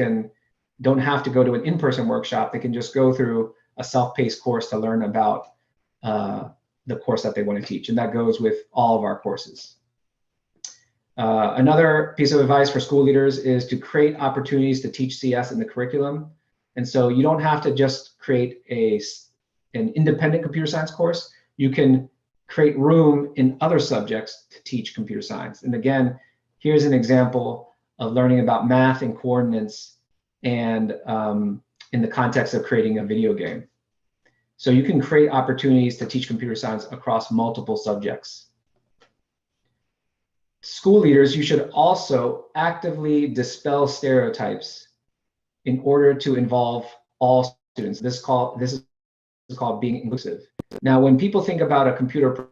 don't have to go to an in-person workshop. They can just go through a self-paced course to learn about the course that they want to teach, and that goes with all of our courses. Another piece of advice for school leaders is to create opportunities to teach CS in the curriculum. And so you don't have to just create an independent computer science course. You can create room in other subjects to teach computer science. And again, here's an example of learning about math and coordinates and in the context of creating a video game. So you can create opportunities to teach computer science across multiple subjects. School leaders, you should also actively dispel stereotypes in order to involve all students. This is called being inclusive. Now, when people think about a computer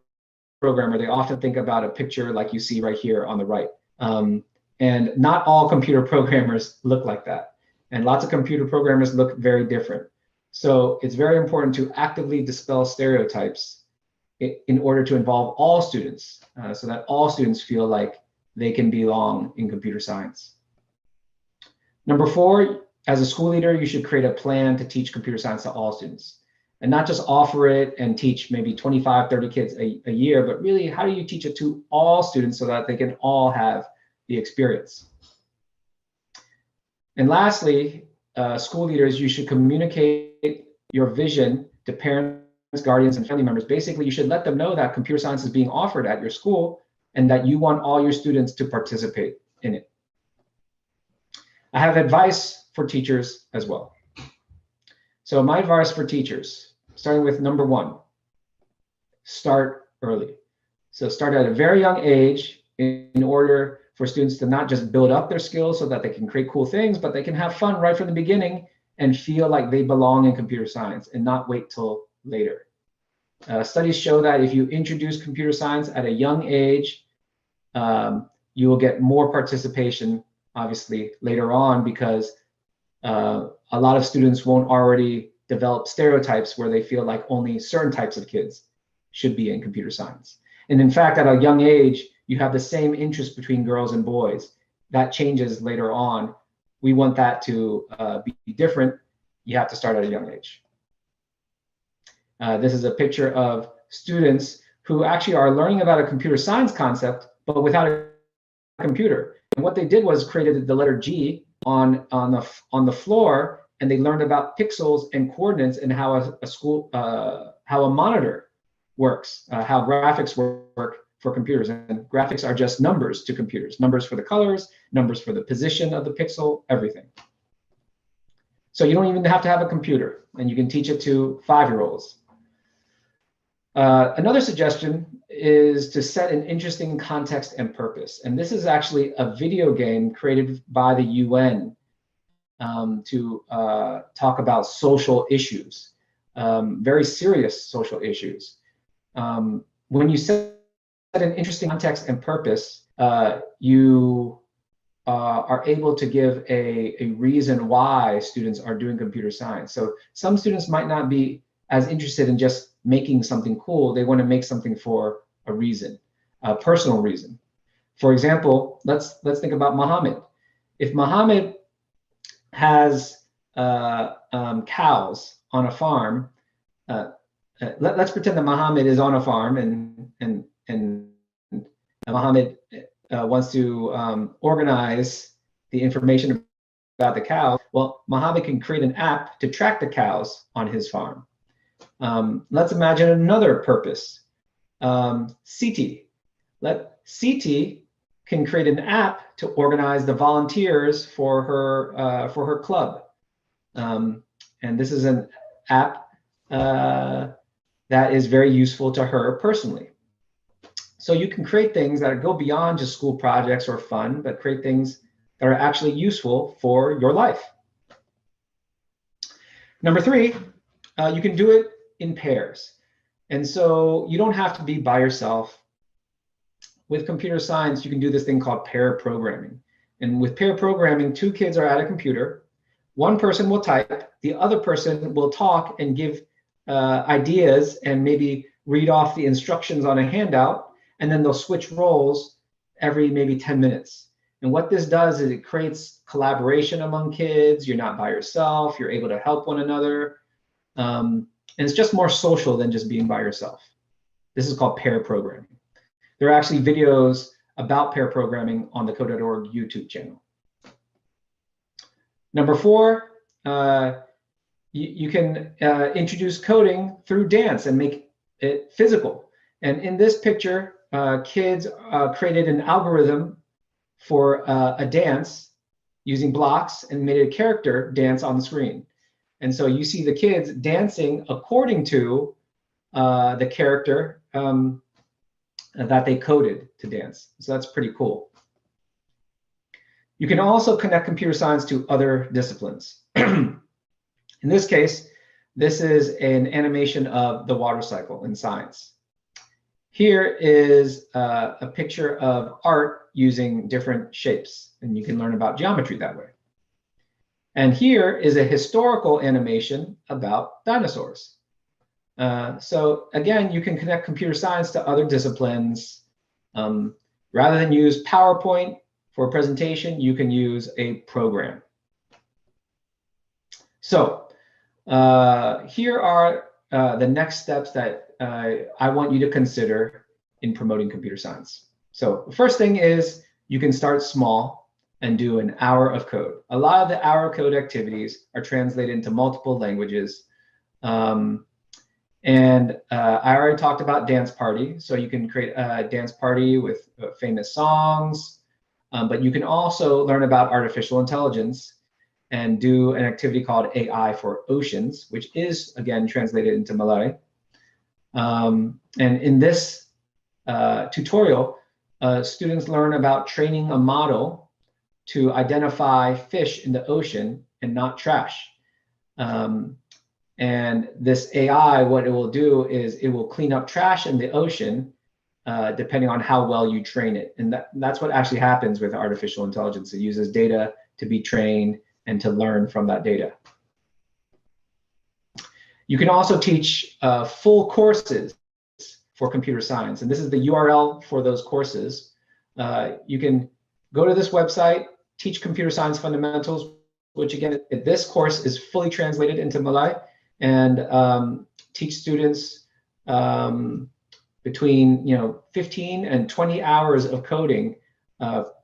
programmer, they often think about a picture like you see right here on the right. And not all computer programmers look like that. And lots of computer programmers look very different. So it's very important to actively dispel stereotypes in order to involve all students, so that all students feel like they can belong in computer science. Number 4, as a school leader, you should create a plan to teach computer science to all students. And not just offer it and teach maybe 25, 30 kids a year, but really, how do you teach it to all students so that they can all have the experience? And lastly, school leaders, you should communicate your vision to parents, guardians, and family members. Basically, you should let them know that computer science is being offered at your school and that you want all your students to participate in it. I have advice for teachers as well. So my advice for teachers, starting with number 1, start early. So start at a very young age in order for students to not just build up their skills so that they can create cool things, but they can have fun right from the beginning and feel like they belong in computer science and not wait till later. Studies show that if you introduce computer science at a young age, you will get more participation, obviously, later on, because a lot of students won't already develop stereotypes where they feel like only certain types of kids should be in computer science. And in fact, at a young age, you have the same interest between girls and boys. That changes later on. We want that to be different. You have to start at a young age. This is a picture of students who actually are learning about a computer science concept, but without a computer. And what they did was created the letter G on the floor, and they learned about pixels and coordinates and how a monitor works, how graphics work for computers. And graphics are just numbers to computers, numbers for the colors, numbers for the position of the pixel, everything. So you don't even have to have a computer, and you can teach it to 5-year-olds. Another suggestion is to set an interesting context and purpose. And this is actually a video game created by the UN to talk about social issues, very serious social issues. When you set an interesting context and purpose, you are able to give a reason why students are doing computer science. So some students might not be as interested in just making something cool. They want to make something for a reason, a personal reason. For example, let's think about Muhammad. If Muhammad has cows on a farm, let's pretend that Muhammad is on a farm and Muhammad wants to organize the information about the cow. Well, Muhammad can create an app to track the cows on his farm. Let's imagine another purpose. Siti. Siti can create an app to organize the volunteers for her club. And this is an app that is very useful to her personally. So you can create things that go beyond just school projects or fun, but create things that are actually useful for your life. Number 3, you can do it in pairs. And so you don't have to be by yourself. With computer science, you can do this thing called pair programming. And with pair programming, 2 kids are at a computer. One person will type, the other person will talk and give ideas and maybe read off the instructions on a handout, and then they'll switch roles every maybe 10 minutes. And what this does is it creates collaboration among kids. You're not by yourself. You're able to help one another. And it's just more social than just being by yourself. This is called pair programming. There are actually videos about pair programming on the Code.org YouTube channel. Number 4, you can introduce coding through dance and make it physical. And in this picture, kids created an algorithm for a dance using blocks and made a character dance on the screen. And so you see the kids dancing according to the character that they coded to dance. So that's pretty cool. You can also connect computer science to other disciplines. In this case, this is an animation of the water cycle in science. Here is a picture of art using different shapes, and you can learn about geometry that way. And here is a historical animation about dinosaurs. So again, you can connect computer science to other disciplines. Rather than use PowerPoint for a presentation, you can use a program. So here are the next steps that I want you to consider in promoting computer science. So the first thing is you can start small and do an hour of code. A lot of the hour code activities are translated into multiple languages. And I already talked about dance party. So you can create a dance party with famous songs, but you can also learn about artificial intelligence and do an activity called AI for Oceans, which is, again, translated into Malay. And in this tutorial, students learn about training a model to identify fish in the ocean and not trash. And this AI, what it will do is it will clean up trash in the ocean, depending on how well you train it. And that's what actually happens with artificial intelligence. It uses data to be trained and to learn from that data. You can also teach full courses for computer science. And this is the URL for those courses. You can go to this website, Teach Computer Science Fundamentals, which again, this course is fully translated into Malay, and teach students between 15 and 20 hours of coding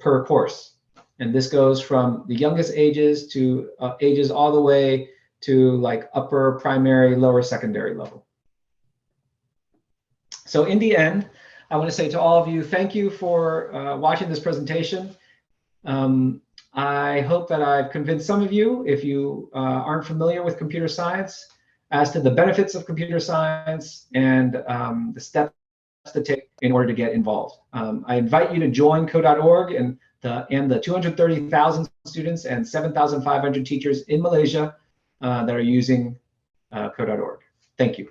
per course. And this goes from the youngest ages to ages all the way to like upper primary, lower secondary level. So in the end, I want to say to all of you, thank you for watching this presentation. I hope that I've convinced some of you, if you aren't familiar with computer science, as to the benefits of computer science and the steps to take in order to get involved. I invite you to join Code.org and the 230,000 students and 7,500 teachers in Malaysia that are using Code.org. Thank you.